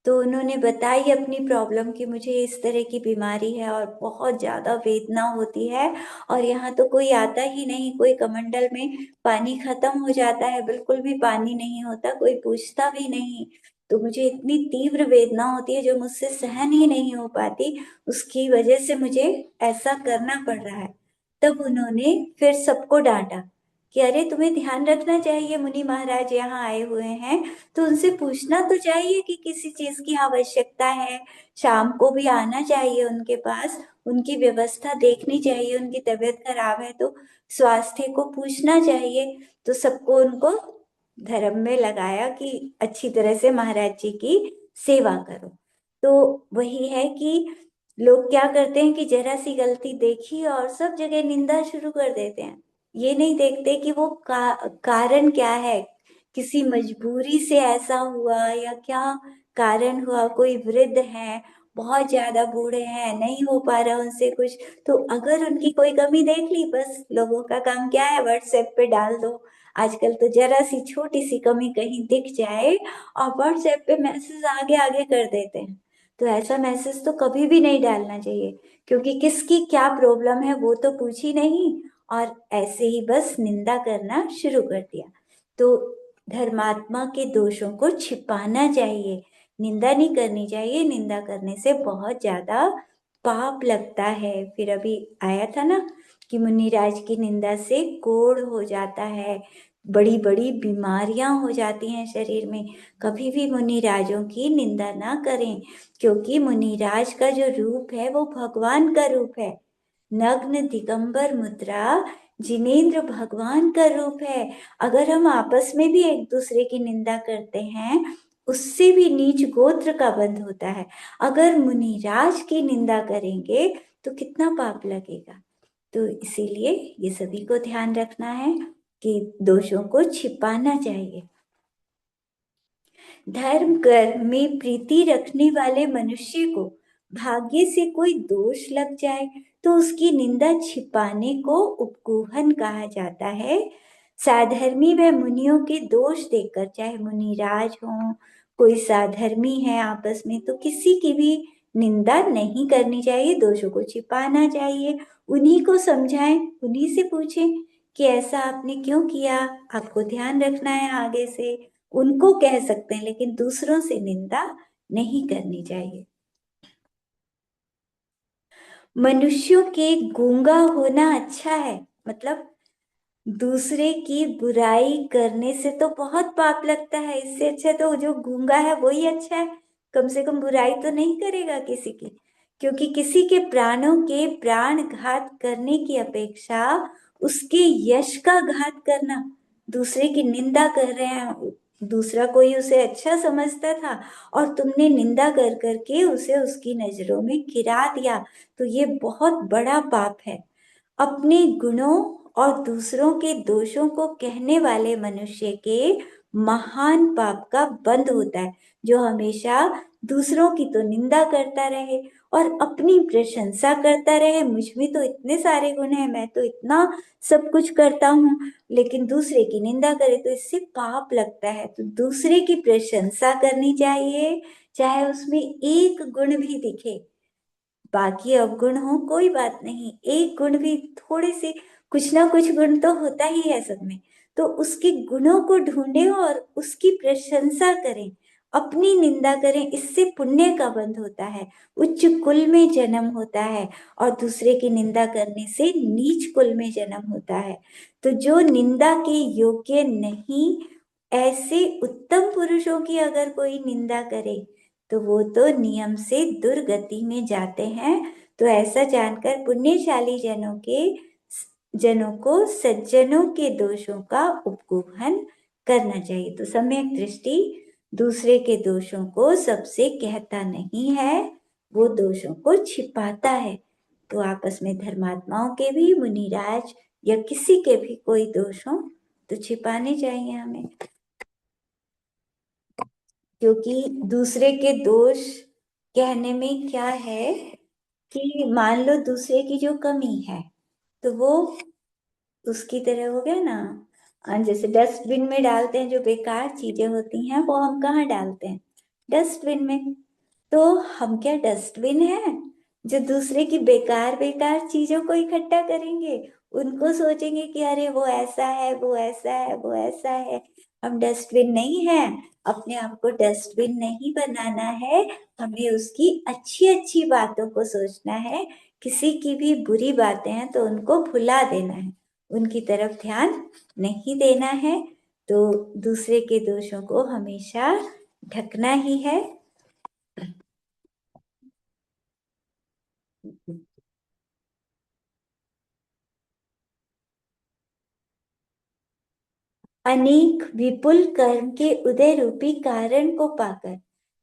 Speaker 1: तो उन्होंने बताई अपनी प्रॉब्लम कि मुझे इस तरह की बीमारी है और बहुत ज्यादा वेदना होती है, और यहाँ तो कोई आता ही नहीं, कोई कमंडल में पानी खत्म हो जाता है, बिल्कुल भी पानी नहीं होता, कोई पूछता भी नहीं, तो मुझे इतनी तीव्र वेदना होती है जो मुझसे सहन ही नहीं हो पाती, उसकी वजह से मुझे ऐसा करना पड़ रहा है। तब उन्होंने फिर सबको डांटा कि अरे तुम्हें ध्यान रखना चाहिए, मुनि महाराज यहाँ आए हुए हैं, तो उनसे पूछना तो चाहिए कि किसी चीज की आवश्यकता है, शाम को भी आना चाहिए उनके पास, उनकी व्यवस्था देखनी चाहिए, उनकी तबीयत खराब है तो स्वास्थ्य को पूछना चाहिए। तो सबको उनको धर्म में लगाया कि अच्छी तरह से महाराज जी की सेवा करो। तो वही है कि लोग क्या करते हैं कि जरा सी गलती देखी और सब जगह निंदा शुरू कर देते हैं, ये नहीं देखते कि वो कारण क्या है, किसी मजबूरी से ऐसा हुआ या क्या कारण हुआ, कोई वृद्ध है, बहुत ज्यादा बूढ़े हैं, नहीं हो पा रहा उनसे कुछ, तो अगर उनकी कोई कमी देख ली, बस लोगों का काम क्या है, व्हाट्सएप पे डाल दो। आजकल तो जरा सी छोटी सी कमी कहीं दिख जाए और व्हाट्सएप पे मैसेज आगे आगे कर देते हैं। तो ऐसा मैसेज तो कभी भी नहीं डालना चाहिए, क्योंकि किसकी क्या प्रॉब्लम है वो तो पूछी नहीं, और ऐसे ही बस निंदा करना शुरू कर दिया। तो धर्मात्मा के दोषों को छिपाना चाहिए, निंदा नहीं करनी चाहिए। निंदा करने से बहुत ज्यादा पाप लगता है। फिर अभी आया था ना कि मुनिराज की निंदा से कोढ़ हो जाता है, बड़ी बड़ी बीमारियां हो जाती हैं शरीर में। कभी भी मुनिराजों की निंदा ना करें, क्योंकि मुनिराज का जो रूप है वो भगवान का रूप है। नग्न दिगंबर मुद्रा जिनेंद्र भगवान का रूप है। अगर हम आपस में भी एक दूसरे की निंदा करते हैं, उससे भी नीच गोत्र का बंध होता है। अगर मुनिराज की निंदा करेंगे तो कितना पाप लगेगा। तो इसीलिए ये सभी को ध्यान रखना है कि दोषों को छिपाना चाहिए। धर्म कर्म में प्रीति रखने वाले मनुष्य को भाग्य से कोई दोष लग जाए तो उसकी निंदा छिपाने को उपगूहन कहा जाता है। साधर्मी व मुनियों के दोष देखकर, चाहे मुनिराज हो, कोई साधर्मी है आपस में, तो किसी की भी निंदा नहीं करनी चाहिए, दोषों को छिपाना चाहिए। उन्हीं को समझाएं, उन्हीं से पूछें कि ऐसा आपने क्यों किया, आपको ध्यान रखना है आगे से। उनको कह सकते हैं, लेकिन दूसरों से निंदा नहीं करनी चाहिए। मनुष्यों के गूंगा होना अच्छा है, मतलब दूसरे की बुराई करने से तो बहुत पाप लगता है। इससे अच्छा तो जो गूंगा है वही अच्छा है, कम से कम बुराई तो नहीं करेगा किसी की। क्योंकि किसी के प्राणों के प्राण घात करने की अपेक्षा उसके यश का घात करना, दूसरे की निंदा कर रहे हैं, दूसरा कोई उसे अच्छा समझता था और तुमने निंदा कर करके उसे उसकी नजरों में गिरा दिया, तो ये बहुत बड़ा पाप है। अपने गुणों और दूसरों के दोषों को कहने वाले मनुष्य के महान पाप का बंध होता है, जो हमेशा दूसरों की तो निंदा करता रहे और अपनी प्रशंसा करता रहे। मुझ में तो इतने सारे गुण हैं, मैं तो इतना सब कुछ करता हूँ, लेकिन दूसरे की निंदा करे तो इससे पाप लगता है। तो दूसरे की प्रशंसा करनी चाहिए, चाहे उसमें एक गुण भी दिखे। बाकी अवगुण हो कोई बात नहीं, एक गुण भी, थोड़े से कुछ ना कुछ गुण तो होता ही है सब में, तो उसके गुणों को ढूंढें और उसकी प्रशंसा करें, अपनी निंदा करें। इससे पुण्य का बंध होता है, उच्च कुल में जन्म होता है, और दूसरे की निंदा करने से नीच कुल में जन्म होता है। तो जो निंदा के योग्य नहीं, ऐसे उत्तम पुरुषों की अगर कोई निंदा करे तो वो तो नियम से दुर्गति में जाते हैं। तो ऐसा जानकर पुण्यशाली जनों को सज्जनों के दोषों का उपगूहन करना चाहिए। तो सम्यक दृष्टि दूसरे के दोषों को सबसे कहता नहीं है, वो दोषों को छिपाता है। तो आपस में धर्मात्माओं के भी, मुनिराज या किसी के भी कोई दोष हो तो छिपाने चाहिए हमें। क्योंकि दूसरे के दोष कहने में क्या है कि मान लो दूसरे की जो कमी है तो वो उसकी तरह हो गया ना। जैसे डस्टबिन में डालते हैं जो बेकार चीजें होती हैं, वो हम कहाँ डालते हैं? डस्टबिन में। तो हम क्या डस्टबिन है जो दूसरे की बेकार बेकार चीजों को इकट्ठा करेंगे, उनको सोचेंगे कि अरे वो ऐसा है, वो ऐसा है, वो ऐसा है। हम डस्टबिन नहीं है, अपने आप को डस्टबिन नहीं बनाना है। हमें उसकी अच्छी अच्छी बातों को सोचना है, किसी की भी बुरी बातें हैं तो उनको भुला देना है, उनकी तरफ ध्यान नहीं देना है। तो दूसरे के दोषों को हमेशा ढकना ही है। अनेक विपुल कर्म के उदय रूपी कारण को पाकर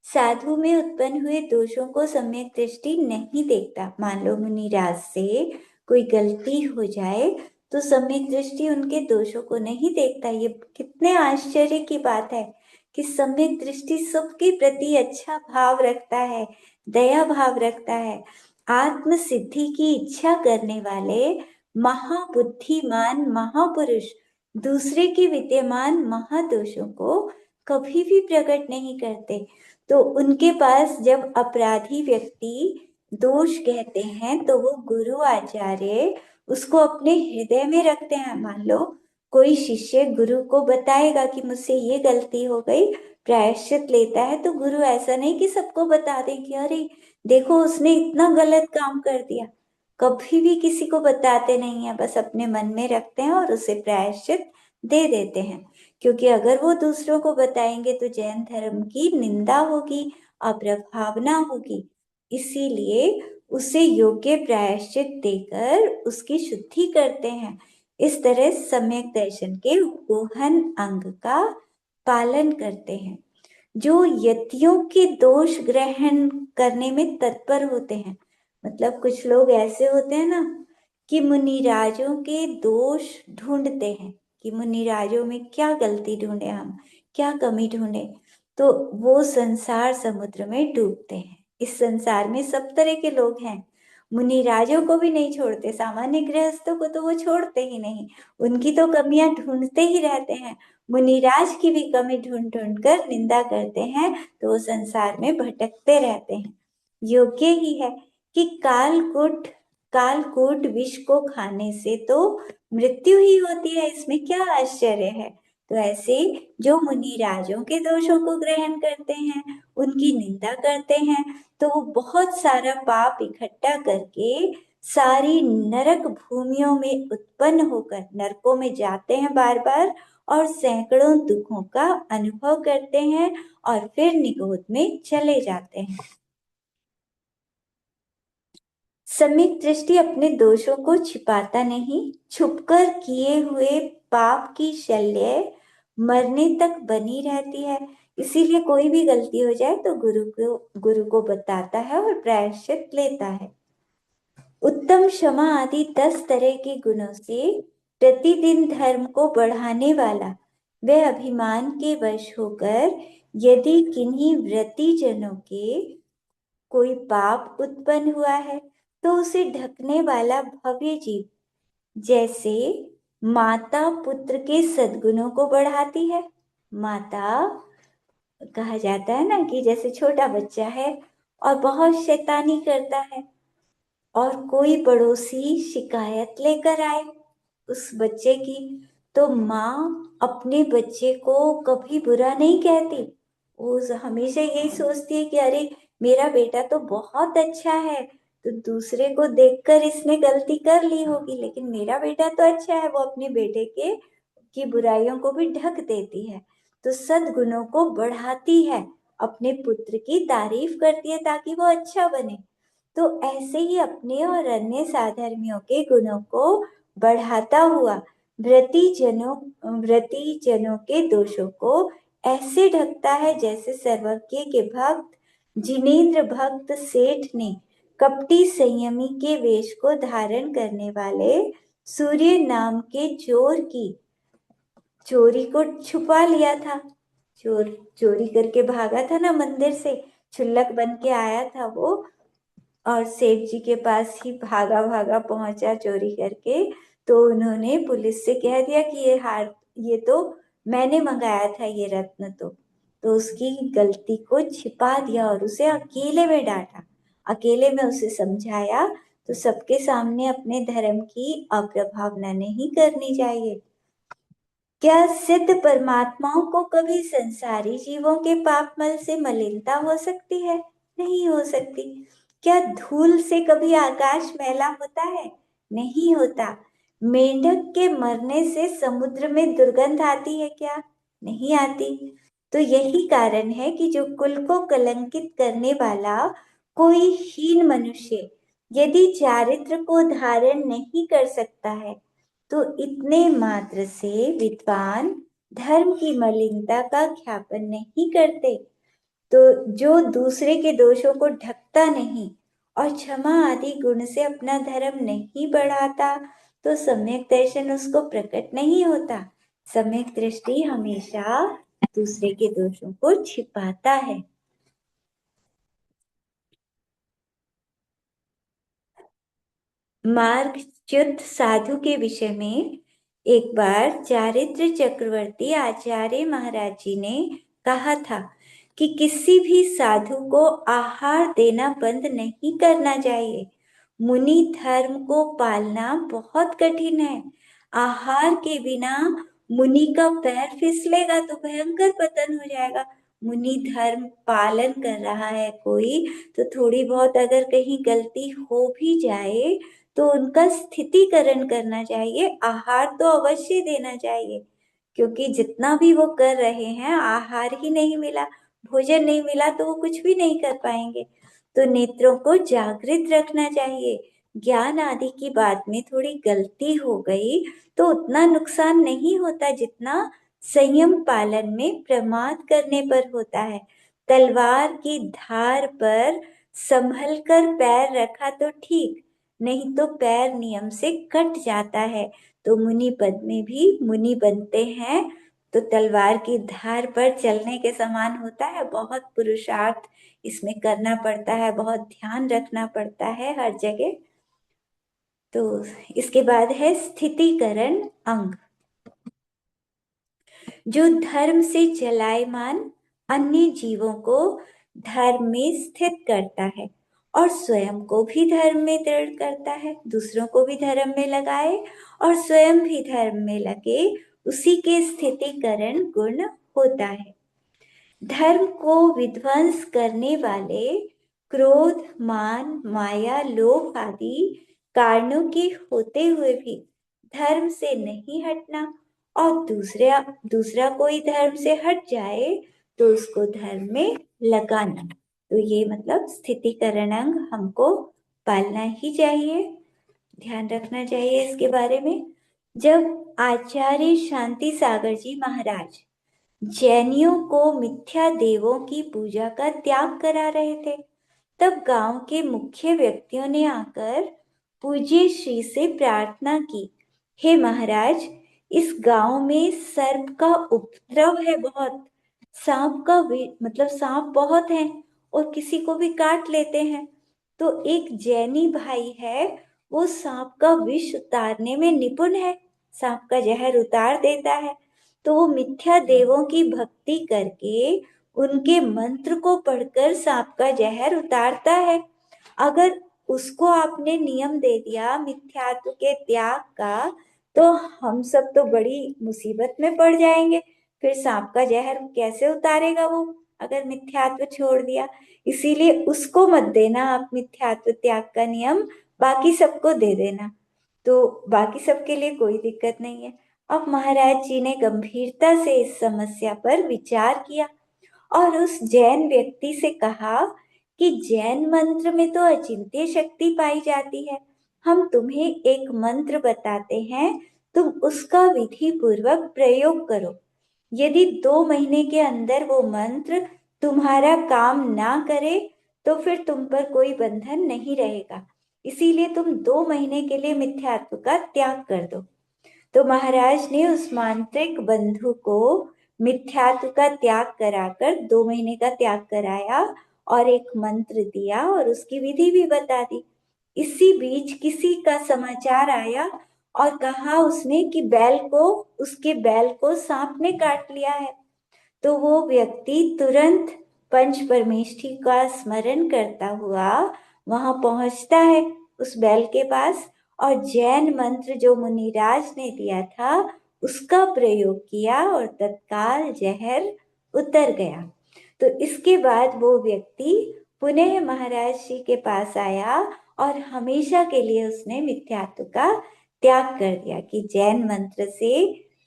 Speaker 1: साधु में उत्पन्न हुए दोषों को सम्यक दृष्टि नहीं देखता। मान लो मुनिराज से कोई गलती हो जाए तो सम्यक दृष्टि उनके दोषों को नहीं देखता। ये कितने आश्चर्य की बात है कि सम्यक दृष्टि सबके प्रति अच्छा भाव रखता है, दया भाव रखता है। आत्म सिद्धि की इच्छा करने वाले महाबुद्धिमान महापुरुष दूसरे के विद्यमान महादोषों को कभी भी प्रकट नहीं करते। तो उनके पास जब अपराधी व्यक्ति दोष कहते हैं तो वो गुरु आचार्य उसको अपने हृदय में रखते हैं। मान लो कोई शिष्य गुरु को बताएगा कि मुझसे ये गलती हो गई, प्रायश्चित लेता है, तो गुरु ऐसा नहीं कि सबको बता दे कि अरे देखो उसने इतना गलत काम कर दिया। कभी भी किसी को बताते नहीं है, बस अपने मन में रखते हैं और उसे प्रायश्चित दे देते हैं। क्योंकि अगर वो दूसरों को बताएंगे तो जैन धर्म की निंदा होगी, अप्रभावना होगी। इसीलिए उसे योग्य प्रायश्चित देकर उसकी शुद्धि करते हैं। इस तरह सम्यक दर्शन के गहन अंग का पालन करते हैं। जो यतियों के दोष ग्रहण करने में तत्पर होते हैं, मतलब कुछ लोग ऐसे होते हैं ना कि मुनिराजों के दोष ढूंढते हैं कि मुनिराजों में क्या गलती ढूंढे, हम क्या कमी ढूंढे, तो वो संसार समुद्र में डूबते हैं। इस संसार में सब तरह के लोग हैं। मुनिराजों को भी नहीं छोड़ते, सामान्य गृहस्थों को तो वो छोड़ते ही नहीं, उनकी तो कमियां ढूंढते ही रहते हैं। मुनिराज की भी कमी ढूंढ ढूंढ कर निंदा करते हैं, तो वो संसार में भटकते रहते हैं। योग्य ही है कि कालकूट विष को खाने से तो मृत्यु ही होती है, इसमें क्या आश्चर्य है। तो ऐसे जो मुनि राजों के दोषों को ग्रहण करते हैं, उनकी निंदा करते हैं, तो वो बहुत सारा पाप इकट्ठा करके सारी नरक भूमियों में उत्पन्न होकर नरकों में जाते हैं बार बार, और सैकड़ों दुखों का अनुभव करते हैं और फिर निगोद में चले जाते हैं। सम्यक दृष्टि अपने दोषों को छिपाता नहीं, छुपकर किए हुए पाप की शल्य मरने तक बनी रहती है। इसीलिए कोई भी गलती हो जाए तो गुरु को बताता है और प्रायश्चित लेता है। उत्तम क्षमा आदि 10 तरह के गुणों से प्रतिदिन धर्म को बढ़ाने वाला वह अभिमान के वश होकर यदि किन्हीं व्रती जनों के कोई पाप उत्पन्न हुआ है तो उसे ढकने वाला भव्य जीव, जैसे माता पुत्र के सद्गुणों को बढ़ाती है। माता कहा जाता है ना कि जैसे छोटा बच्चा है और बहुत शैतानी करता है, और कोई पड़ोसी शिकायत लेकर आए उस बच्चे की, तो माँ अपने बच्चे को कभी बुरा नहीं कहती। वो हमेशा यही सोचती है कि अरे मेरा बेटा तो बहुत अच्छा है, तो दूसरे को देखकर इसने गलती कर ली होगी, लेकिन मेरा बेटा तो अच्छा है। वो अपने बेटे के की बुराइयों को भी ढक देती है, तो सद्गुणों को बढ़ाती है, अपने पुत्र की तारीफ करती है ताकि वो अच्छा बने। तो ऐसे ही अपने और अन्य साधर्मियों के गुणों को बढ़ाता हुआ व्रती जनों के दोषों को ऐसे ढकता है जैसे सर्वज्ञ के भक्त जिनेन्द्र भक्त सेठ ने कपटी संयमी के वेश को धारण करने वाले सूर्य नाम के चोर की चोरी को छुपा लिया था। चोर चोरी करके भागा था ना मंदिर से, क्षुल्लक बन के आया था वो, और सेठ जी के पास ही भागा भागा पहुंचा चोरी करके। तो उन्होंने पुलिस से कह दिया कि ये तो मैंने मंगाया था ये रत्न, तो उसकी गलती को छिपा दिया और उसे अकेले में डांटा, अकेले में उसे समझाया। तो सबके सामने अपने धर्म की अप्रभावना नहीं करनी चाहिए। क्या सिद्ध परमात्माओं को कभी संसारी जीवों के पापमल से मलिनता हो सकती है? नहीं हो सकती। क्या धूल से कभी आकाश मैला होता है? नहीं होता। मेंढक के मरने से समुद्र में दुर्गंध आती है क्या? नहीं आती। तो यही कारण है कि जो कुल को कलंकित करने वाला कोई हीन मनुष्य यदि चारित्र को धारण नहीं कर सकता है, तो इतने मात्र से विद्वान धर्म की मलिनता का ख्यापन नहीं करते। तो जो दूसरे के दोषों को ढकता नहीं और क्षमा आदि गुण से अपना धर्म नहीं बढ़ाता, तो सम्यक दर्शन उसको प्रकट नहीं होता। सम्यक दृष्टि हमेशा दूसरे के दोषों को छिपाता है। मार्गच्युत साधु के विषय में एक बार चारित्र चक्रवर्ती आचार्य महाराज जी ने कहा था कि किसी भी साधु को आहार देना बंद नहीं करना चाहिए। मुनि धर्म को पालना बहुत कठिन है। आहार के बिना मुनि का पैर फिसलेगा तो भयंकर पतन हो जाएगा। मुनि धर्म पालन कर रहा है कोई, तो थोड़ी बहुत अगर कहीं गलती हो भी जाए तो उनका स्थितिकरण करना चाहिए, आहार तो अवश्य देना चाहिए। क्योंकि जितना भी वो कर रहे हैं, आहार ही नहीं मिला, भोजन नहीं मिला तो वो कुछ भी नहीं कर पाएंगे। तो नेत्रों को जागृत रखना चाहिए। ज्ञान आदि की बात में थोड़ी गलती हो गई तो उतना नुकसान नहीं होता जितना संयम पालन में प्रमाद करने पर होता है। तलवार की धार पर संभल कर पैर रखा तो ठीक, नहीं तो पैर नियम से कट जाता है। तो मुनि पद में भी मुनि बनते हैं तो तलवार की धार पर चलने के समान होता है। बहुत पुरुषार्थ इसमें करना पड़ता है, बहुत ध्यान रखना पड़ता है हर जगह। तो इसके बाद है स्थितिकरण अंग, जो धर्म से चलायमान अन्य जीवों को धर्म में स्थित करता है और स्वयं को भी धर्म में दृढ़ करता है। दूसरों को भी धर्म में लगाए और स्वयं भी धर्म में लगे, उसी के स्थितिकरण गुण होता है। धर्म को विध्वंस करने वाले क्रोध, मान, माया, लोभ आदि कारणों के होते हुए भी धर्म से नहीं हटना, और दूसरा कोई धर्म से हट जाए तो उसको धर्म में लगाना। तो ये मतलब स्थितिकरण अंग हमको पालना ही चाहिए, ध्यान रखना चाहिए इसके बारे में। जब आचार्य शांति सागर जी महाराज जैनियों को मिथ्या देवों की पूजा का त्याग करा रहे थे, तब गांव के मुख्य व्यक्तियों ने आकर पूज्य श्री से प्रार्थना की, हे महाराज, इस गांव में सर्प का उपद्रव है बहुत। सांप का मतलब सांप बहुत है और किसी को भी काट लेते हैं। तो एक जैनी भाई है, वो सांप का विष उतारने में निपुण है, सांप का जहर उतार देता है। तो वो मिथ्या देवों की भक्ति करके उनके मंत्र को पढ़कर सांप का जहर उतारता है। अगर उसको आपने नियम दे दिया मिथ्यात्व के त्याग का, तो हम सब तो बड़ी मुसीबत में पड़ जाएंगे। फिर सांप का जहर कैसे उतारेगा वो, अगर मिथ्यात्व छोड़ दिया। इसीलिए उसको मत देना आप मिथ्यात्व त्याग का नियम, बाकी सबको दे देना। तो बाकी सबके लिए कोई दिक्कत नहीं है। अब महाराज जी ने गंभीरता से इस समस्या पर विचार किया और उस जैन व्यक्ति से कहा कि जैन मंत्र में तो अचिंत्य शक्ति पाई जाती है। हम तुम्हें एक मंत्र बताते हैं, तुम उसका विधि पूर्वक प्रयोग करो। यदि 2 महीने के अंदर वो मंत्र तुम्हारा काम ना करे तो फिर तुम पर कोई बंधन नहीं रहेगा। इसीलिए तुम 2 महीने के लिए मिथ्यात्व का त्याग कर दो। तो महाराज ने उस मांत्रिक बंधु को मिथ्यात्व का त्याग कराकर 2 महीने का त्याग कराया और एक मंत्र दिया और उसकी विधि भी बता दी। इसी बीच किसी का समाचार आया और कहा उसने कि उसके बैल को सांप ने काट लिया है। तो वो व्यक्ति तुरंत पंच परमेष्ठी का स्मरण करता हुआ वहां पहुंचता है उस बैल के पास, और जैन मंत्र जो मुनिराज ने दिया था उसका प्रयोग किया और तत्काल जहर उतर गया। तो इसके बाद वो व्यक्ति पुनः महाराज जी के पास आया और हमेशा के लिए उसने मिथ्यात्व का त्याग कर दिया कि जैन मंत्र से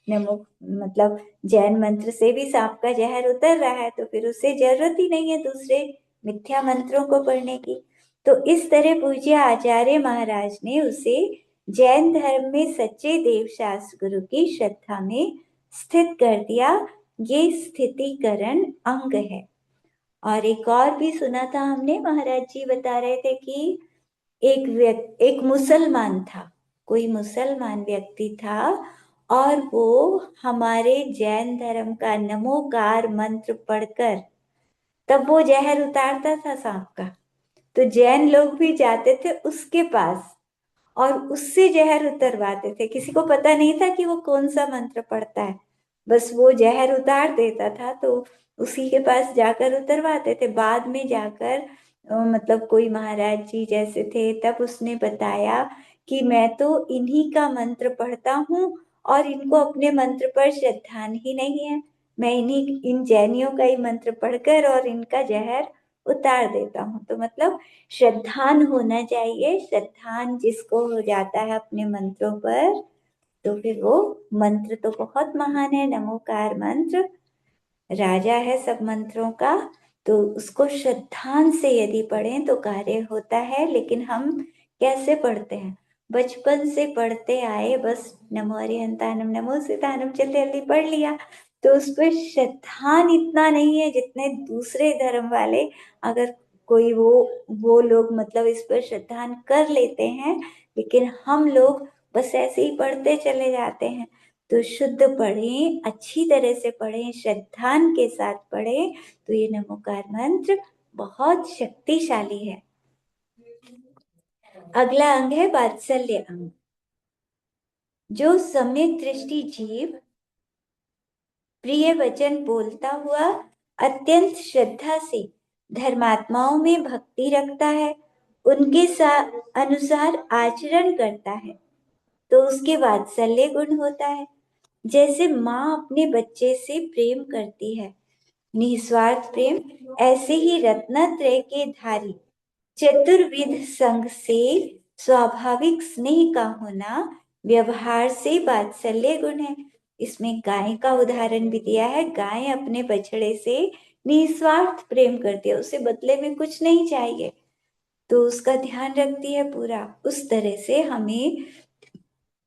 Speaker 1: नमो मतलब जैन मंत्र से भी सांप का जहर उतर रहा है, तो फिर उसे जरूरत ही नहीं है दूसरे मिथ्या मंत्रों को पढ़ने की। तो इस तरह पूज्य आचार्य महाराज ने उसे जैन धर्म में सच्चे देव शास्त्र गुरु की श्रद्धा में स्थित कर दिया। ये स्थितिकरण अंग है। और एक और भी सुना था हमने, महाराज जी बता रहे थे कि एक मुसलमान था, कोई मुसलमान व्यक्ति था और वो हमारे जैन धर्म का नमोकार मंत्र पढ़कर तब वो जहर उतारता था सांप का। तो जैन लोग भी जाते थे उसके पास और उससे जहर उतरवाते थे। किसी को पता नहीं था कि वो कौन सा मंत्र पढ़ता है, बस वो जहर उतार देता था तो उसी के पास जाकर उतरवाते थे। बाद में जाकर मतलब कोई महाराज जी जैसे थे, तब उसने बताया कि मैं तो इन्हीं का मंत्र पढ़ता हूँ और इनको अपने मंत्र पर श्रद्धा ही नहीं है। मैं इन्हीं इन जैनियों का ही मंत्र पढ़कर और इनका जहर उतार देता हूँ। तो मतलब श्रद्धान होना चाहिए। श्रद्धान जिसको हो जाता है अपने मंत्रों पर, तो फिर वो मंत्र तो बहुत महान है, नमोकार मंत्र राजा है सब मंत्रों का। तो उसको श्रद्धान से यदि पढ़ें तो कार्य होता है। लेकिन हम कैसे पढ़ते हैं? बचपन से पढ़ते आए, बस नमो हरिहंतानम नमो सीतानम जल्दी जल्दी पढ़ लिया। तो उस पर श्रद्धान इतना नहीं है जितने दूसरे धर्म वाले, अगर कोई वो लोग मतलब इस पर श्रद्धान कर लेते हैं। लेकिन हम लोग बस ऐसे ही पढ़ते चले जाते हैं। तो शुद्ध पढ़ें, अच्छी तरह से पढ़ें, श्रद्धान के साथ पढ़ें, तो ये नमोकार मंत्र बहुत शक्तिशाली है। अगला अंग है वात्सल्य अंग। जो सम्यक दृष्टि जीव प्रिय वचन बोलता हुआ अत्यंत श्रद्धा से धर्मात्माओं में भक्ति रखता है, उनके अनुसार आचरण करता है, तो उसके वात्सल्य गुण होता है। जैसे माँ अपने बच्चे से प्रेम करती है, निस्वार्थ प्रेम, ऐसे ही रत्नत्रय के धारी चतुर्विध संग से स्वाभाविक स्नेह का होना व्यवहार से वात्सल्य गुण है। इसमें गाय का उदाहरण भी दिया है। गाय अपने बछड़े से निस्वार्थ प्रेम करती है, उसे बदले में कुछ नहीं चाहिए, तो उसका ध्यान रखती है पूरा। उस तरह से हमें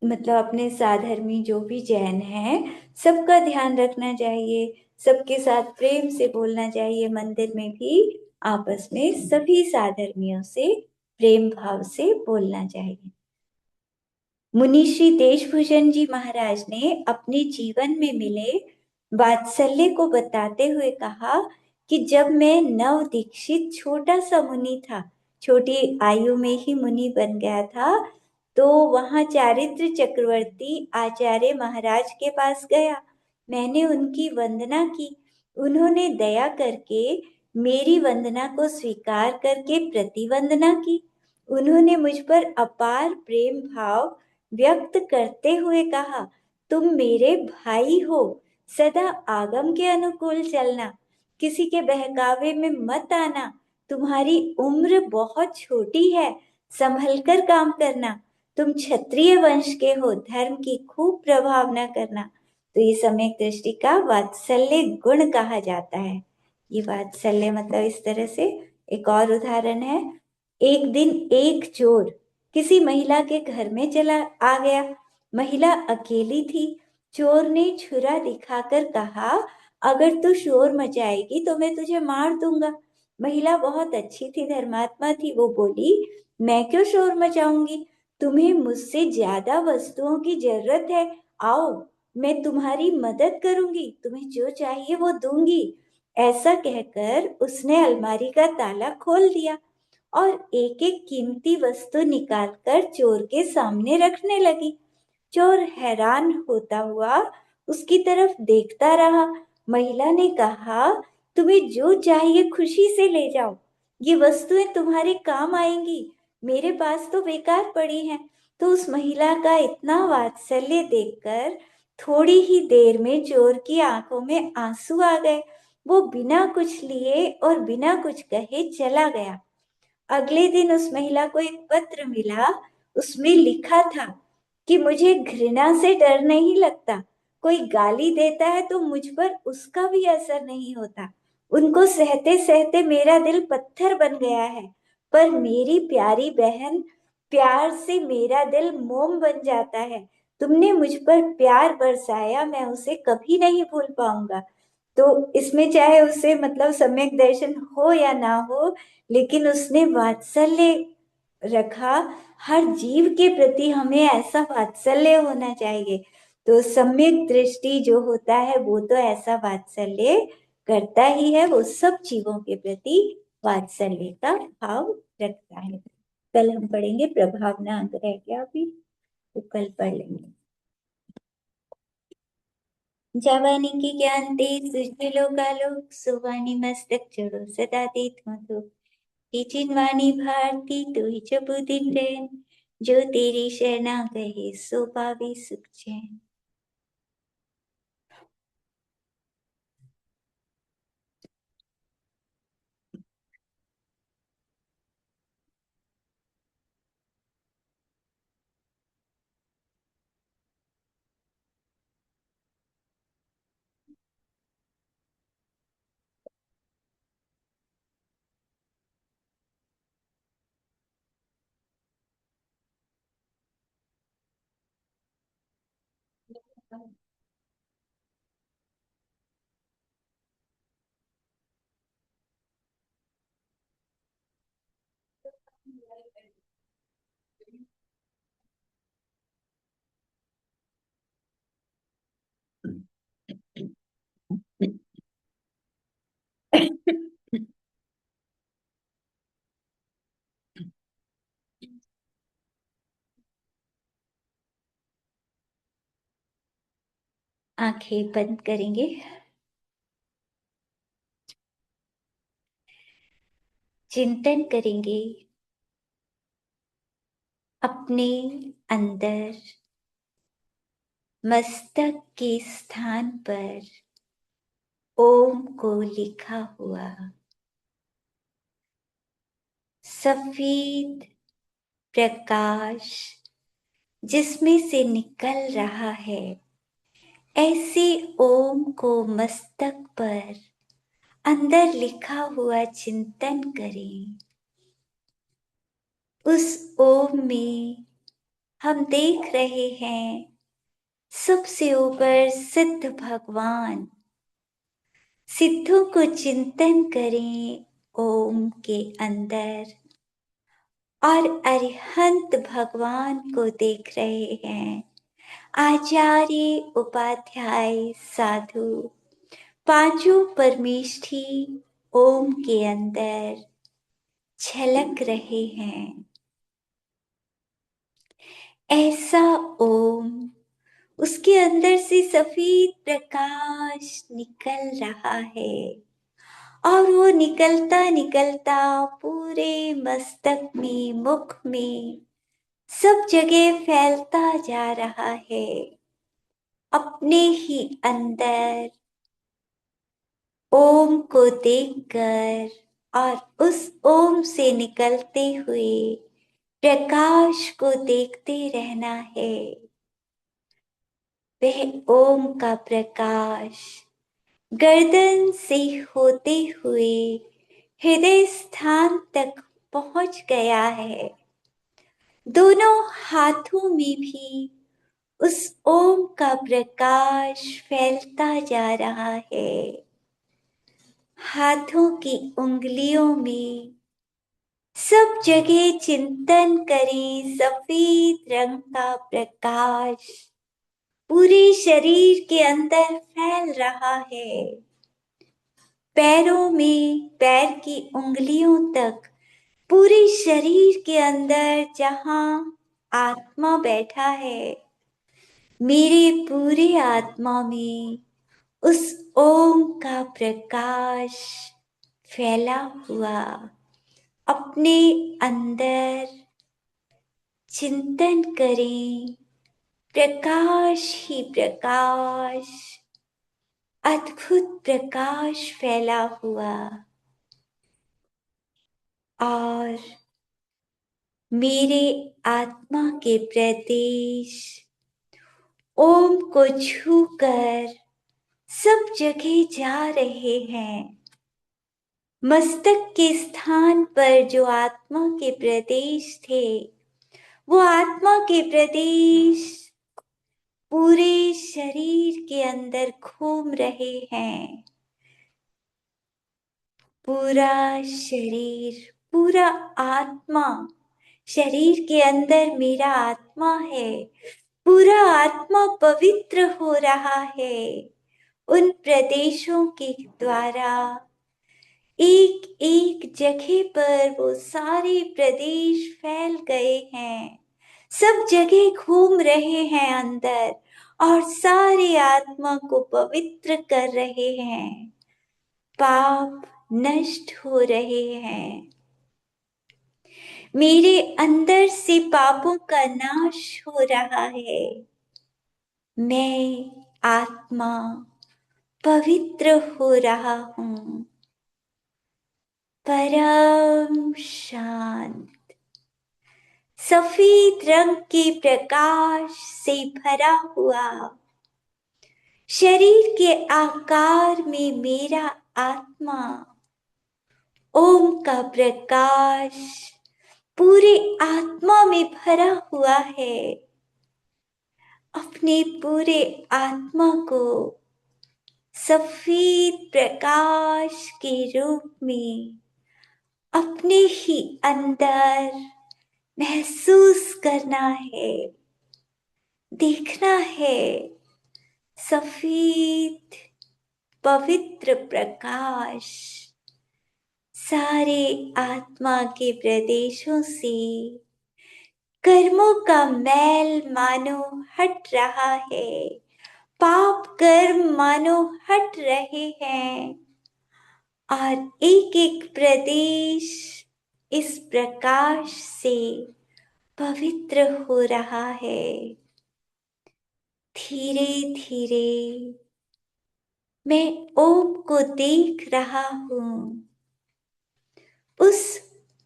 Speaker 1: मतलब अपने साधर्मी जो भी जैन हैं, सबका ध्यान रखना चाहिए, सबके साथ प्रेम से बोलना चाहिए। मंदिर में भी आपस में सभी साधर्मियों से प्रेम भाव से बोलना चाहिए। मुनिश्री देशभूषण जी महाराज ने अपने जीवन में मिले वात्सल्य को बताते हुए कहा कि जब मैं नव दीक्षित छोटा सा मुनि था, छोटी आयु में ही मुनि बन गया था, तो वहां चारित्र चक्रवर्ती आचार्य महाराज के पास गया। मैंने उनकी वंदना की। उन्होंने दया करके मेरी वंदना को स्वीकार करके प्रतिवंदना की। उन्होंने मुझ पर अपार प्रेम भाव व्यक्त करते हुए कहा, तुम मेरे भाई हो, सदा आगम के अनुकूल चलना, किसी के बहकावे में मत आना, तुम्हारी उम्र बहुत छोटी है, संभल कर काम करना, तुम क्षत्रिय वंश के हो, धर्म की खूब प्रभावना करना। तो ये सम्यक दृष्टि का वात्सल्य गुण कहा जाता है। ये वात्सल्य मतलब इस तरह से। एक और उदाहरण है। एक दिन एक चोर किसी महिला के घर में चला आ गया। महिला अकेली थी। चोर ने छुरा दिखाकर कहा, अगर तू शोर मचाएगी तो मैं तुझे मार दूंगा। महिला बहुत अच्छी थी, धर्मात्मा थी। वो बोली, मैं क्यों शोर मचाऊंगी, तुम्हें मुझसे ज्यादा वस्तुओं की जरूरत है, आओ मैं तुम्हारी मदद करूंगी, तुम्हें जो चाहिए वो दूंगी। ऐसा कहकर उसने अलमारी का ताला खोल दिया और एक एक कीमती वस्तु निकालकर चोर के सामने रखने लगी। चोर हैरान होता हुआ उसकी तरफ देखता रहा। महिला ने कहा, तुम्हें जो चाहिए खुशी से ले जाओ, ये वस्तुएं तुम्हारे काम आएंगी, मेरे पास तो बेकार पड़ी हैं। तो उस महिला का इतना वात्सल्य देखकर थोड़ी ही देर में चोर की आंखों में आंसू आ गए। वो बिना कुछ लिए और बिना कुछ कहे चला गया। अगले दिन उस महिला को एक पत्र मिला। उसमें लिखा था कि मुझे घृणा से डर नहीं लगता, कोई गाली देता है तो मुझ पर उसका भी असर नहीं होता, उनको सहते सहते मेरा दिल पत्थर बन गया है, पर मेरी प्यारी बहन प्यार से मेरा दिल मोम बन जाता है। तुमने मुझ पर प्यार बरसाया, मैं उसे कभी नहीं भूल पाऊंगा। तो इसमें चाहे उसे मतलब सम्यक दर्शन हो या ना हो, लेकिन उसने वात्सल्य रखा। हर जीव के प्रति हमें ऐसा वात्सल्य होना चाहिए। तो सम्यक दृष्टि जो होता है वो तो ऐसा वात्सल्य करता ही है, वो सब जीवों के प्रति वात्सल्य का भाव रखता है। कल हम पढ़ेंगे, प्रभावना अंग रह गया अभी, तो कल पढ़ लेंगे। जवानी की ज्ञान तेज सुजलो कालो, सुवानी मस्तक चढ़ो सदा देत मधु। हे चिन्वाणी भारती तू ही चबुदिन रैन, जो तेरी शरणा गए सो पावे सुख चैन। आंखें बंद करेंगे। चिंतन करेंगे अपने अंदर मस्तक के स्थान पर ओम को लिखा हुआ सफेद प्रकाश जिसमें से निकल रहा है, ऐसे ओम को मस्तक पर अंदर लिखा हुआ चिंतन करें। उस ओम में हम देख रहे हैं सबसे ऊपर सिद्ध भगवान। सिद्धों को चिंतन करें ओम के अंदर, और अरिहंत भगवान को देख रहे हैं। आचार्य, उपाध्याय, साधु, पांचों परमेष्ठी ओम के अंदर झलक रहे हैं। ऐसा ओम, उसके अंदर से सफेद प्रकाश निकल रहा है, और वो निकलता निकलता पूरे मस्तक में, मुख में, सब जगह फैलता जा रहा है। अपने ही अंदर ओम को देखकर और उस ओम से निकलते हुए प्रकाश को देखते रहना है। वह ओम का प्रकाश गर्दन से होते हुए हृदय स्थान तक पहुंच गया है। दोनों हाथों में भी उस ओम का प्रकाश फैलता जा रहा है। हाथों की उंगलियों में सब जगह चिंतन करें सफेद रंग का प्रकाश पूरे शरीर के अंदर फैल रहा है। पैरों में, पैर की उंगलियों तक, पूरे शरीर के अंदर जहां आत्मा बैठा है, मेरे पूरे आत्मा में उस ओम का प्रकाश फैला हुआ। अपने अंदर चिंतन करें, प्रकाश ही प्रकाश, अद्भुत प्रकाश फैला हुआ। और मेरे आत्मा के प्रदेश ओम को छूकर सब जगह जा रहे हैं। मस्तक के स्थान पर जो आत्मा के प्रदेश थे, वो आत्मा के प्रदेश पूरे शरीर के अंदर घूम रहे हैं। पूरा शरीर, पूरा आत्मा, शरीर के अंदर मेरा आत्मा है, पूरा आत्मा पवित्र हो रहा है उन प्रदेशों के द्वारा। एक एक जगह पर वो सारे प्रदेश फैल गए हैं, सब जगह घूम रहे हैं अंदर, और सारे आत्मा को पवित्र कर रहे हैं। पाप नष्ट हो रहे हैं। मेरे अंदर से पापों का नाश हो रहा है। मैं आत्मा पवित्र हो रहा हूँ। परम शांत सफेद रंग के प्रकाश से भरा हुआ शरीर के आकार में मेरा आत्मा ओम का प्रकाश पूरे आत्मा में भरा हुआ है। अपने पूरे आत्मा को सफेद प्रकाश के रूप में अपने ही अंदर महसूस करना है, देखना है। सफेद पवित्र प्रकाश सारे आत्मा के प्रदेशों से कर्मों का मैल मानो हट रहा है। पाप कर्म मानो हट रहे हैं और एक एक प्रदेश इस प्रकाश से पवित्र हो रहा है। धीरे धीरे मैं ओम को देख रहा हूँ। उस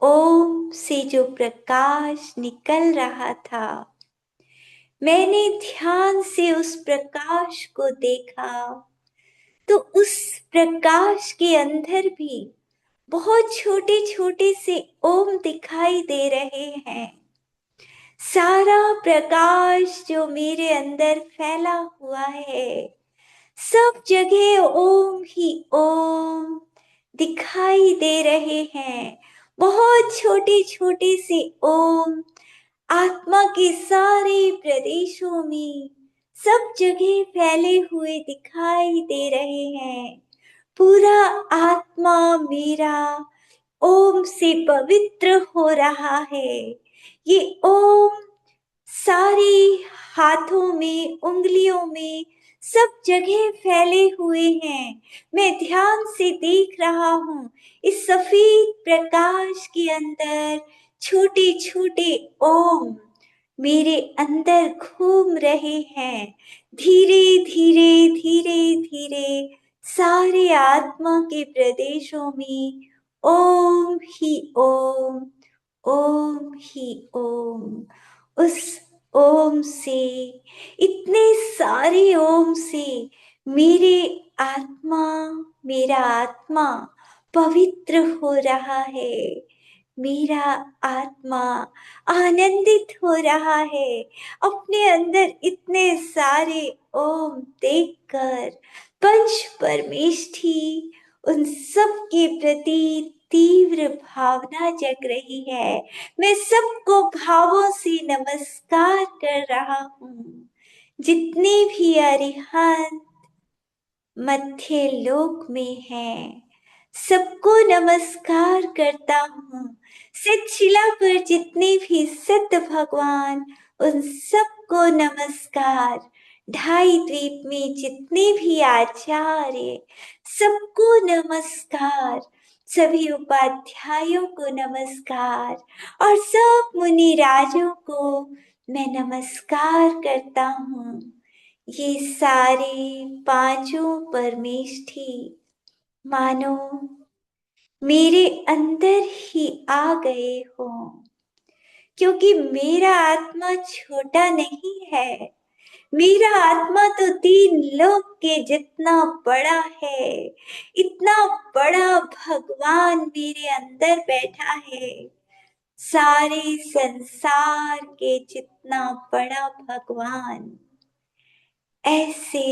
Speaker 1: ओम से जो प्रकाश निकल रहा था, मैंने ध्यान से उस प्रकाश को देखा तो उस प्रकाश के अंदर भी बहुत छोटे छोटे से ओम दिखाई दे रहे हैं। सारा प्रकाश जो मेरे अंदर फैला हुआ है, सब जगह ओम ही ओम दिखाई दे रहे हैं। बहुत छोटे छोटे से ओम आत्मा के सारे प्रदेशों में सब जगह फैले हुए दिखाई दे रहे हैं। पूरा आत्मा मेरा ओम से पवित्र हो रहा है। ये ओम सारे हाथों में, उंगलियों में, सब जगह फैले हुए हैं। मैं ध्यान से देख रहा हूँ। इस सफेद प्रकाश के अंदर छोटे छोटे ओम मेरे अंदर घूम रहे हैं। धीरे धीरे धीरे धीरे सारे आत्मा के प्रदेशों में ओम ही ओम, ओम ही ओम। उस ओम से, इतने सारे ओम से मेरे आत्मा मेरा आत्मा पवित्र हो रहा है। मेरा आत्मा आनंदित हो रहा है। अपने अंदर इतने सारे ओम देखकर पंच परमेष्ठी उन सब के प्रति तीव्र भावना जग रही है। मैं सबको भावों से नमस्कार कर रहा हूँ। जितने भी अरिहंत मध्य लोक में हैं, सबको नमस्कार करता हूँ। शिला पर जितने भी सिद्ध भगवान, उन सबको नमस्कार। ढाई द्वीप में जितने भी आचार्य, सबको नमस्कार। सभी उपाध्यायों को नमस्कार और सब मुनि राजों को मैं नमस्कार करता हूँ। ये सारे पांचों परमेष्ठी मानो मेरे अंदर ही आ गए हो, क्योंकि मेरा आत्मा छोटा नहीं है। मेरा आत्मा तो 3 लोक के जितना बड़ा है। इतना बड़ा भगवान मेरे अंदर बैठा है। सारे संसार के जितना बड़ा भगवान, ऐसे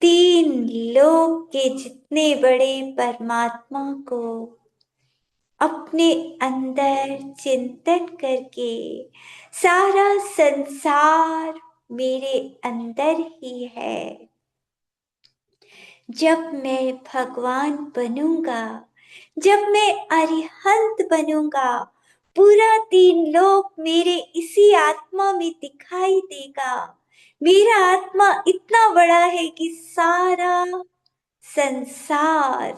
Speaker 1: 3 लोक के जितने बड़े परमात्मा को अपने अंदर चिंतन करके सारा संसार मेरे अंदर ही है। जब मैं भगवान बनूंगा, जब मैं अरिहंत बनूंगा, पूरा 3 लोक मेरे इसी आत्मा में दिखाई देगा। मेरा आत्मा इतना बड़ा है कि सारा संसार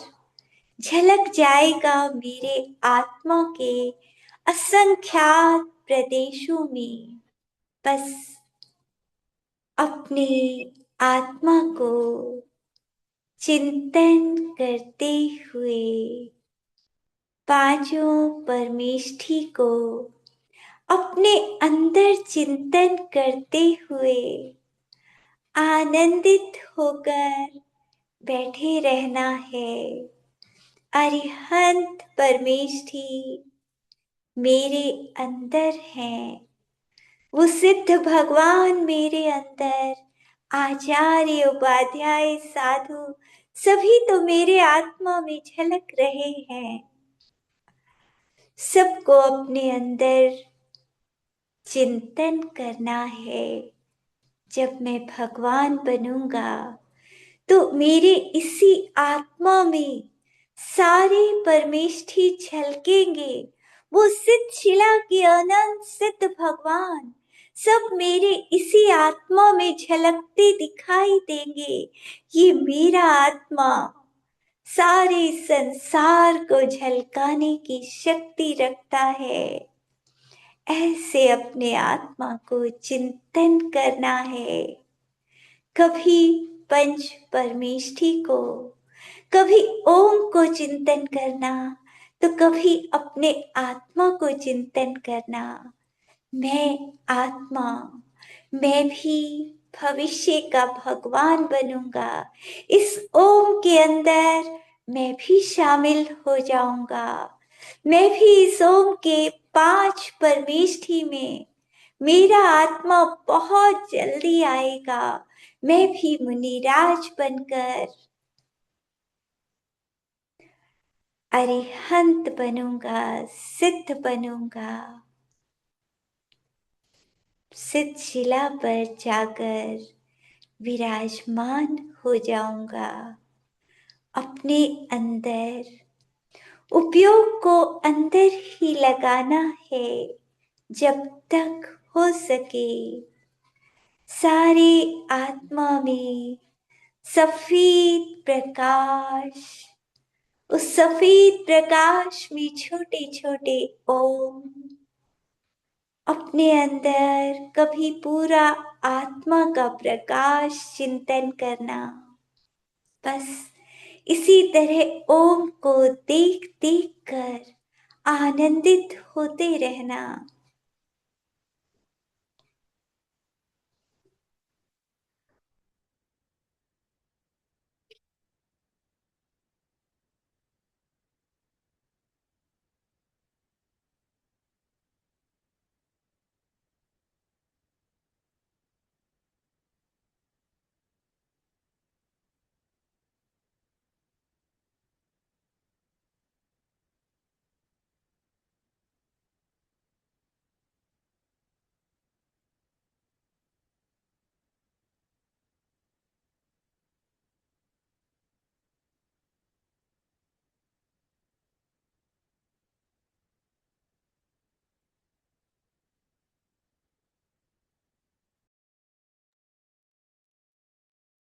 Speaker 1: झलक जाएगा मेरे आत्मा के असंख्यात प्रदेशों में बस अपनी आत्मा को चिंतन करते हुए, पांचों परमेष्ठी को अपने अंदर चिंतन करते हुए आनंदित होकर बैठे रहना है। अरिहंत परमेष्ठी मेरे अंदर हैं, वो सिद्ध भगवान मेरे अंदर, आचार्य उपाध्याय साधु सभी तो मेरे आत्मा में झलक रहे हैं। सबको अपने अंदर चिंतन करना है। जब मैं भगवान बनूंगा तो मेरे इसी आत्मा में सारे परमेष्ठी झलकेंगे। वो सिद्ध शिला के अनंत सिद्ध भगवान सब मेरे इसी आत्मा में झलकते दिखाई देंगे। ये मेरा आत्मा सारे संसार को झलकाने की शक्ति रखता है। ऐसे अपने आत्मा को चिंतन करना है। कभी पंच परमेष्ठी को, कभी ओम को चिंतन करना, तो कभी अपने आत्मा को चिंतन करना। मैं आत्मा, मैं भी भविष्य का भगवान बनूंगा। इस ओम के अंदर मैं भी शामिल हो जाऊंगा। मैं भी इस ओम के 5 परमेष्ठी में, मेरा आत्मा बहुत जल्दी आएगा। मैं भी मुनिराज बनकर अरिहंत बनूंगा, सिद्ध बनूंगा। सिद्ध शिला पर जाकर विराजमान हो जाऊंगा। अपने अंदर उपयोग को अंदर ही लगाना है जब तक हो सके। सारे आत्मा में सफेद प्रकाश, उस सफेद प्रकाश में छोटे छोटे ओम। अपने अंदर कभी पूरा आत्मा का प्रकाश चिंतन करना। बस इसी तरह ओम को देख देख कर आनंदित होते रहना।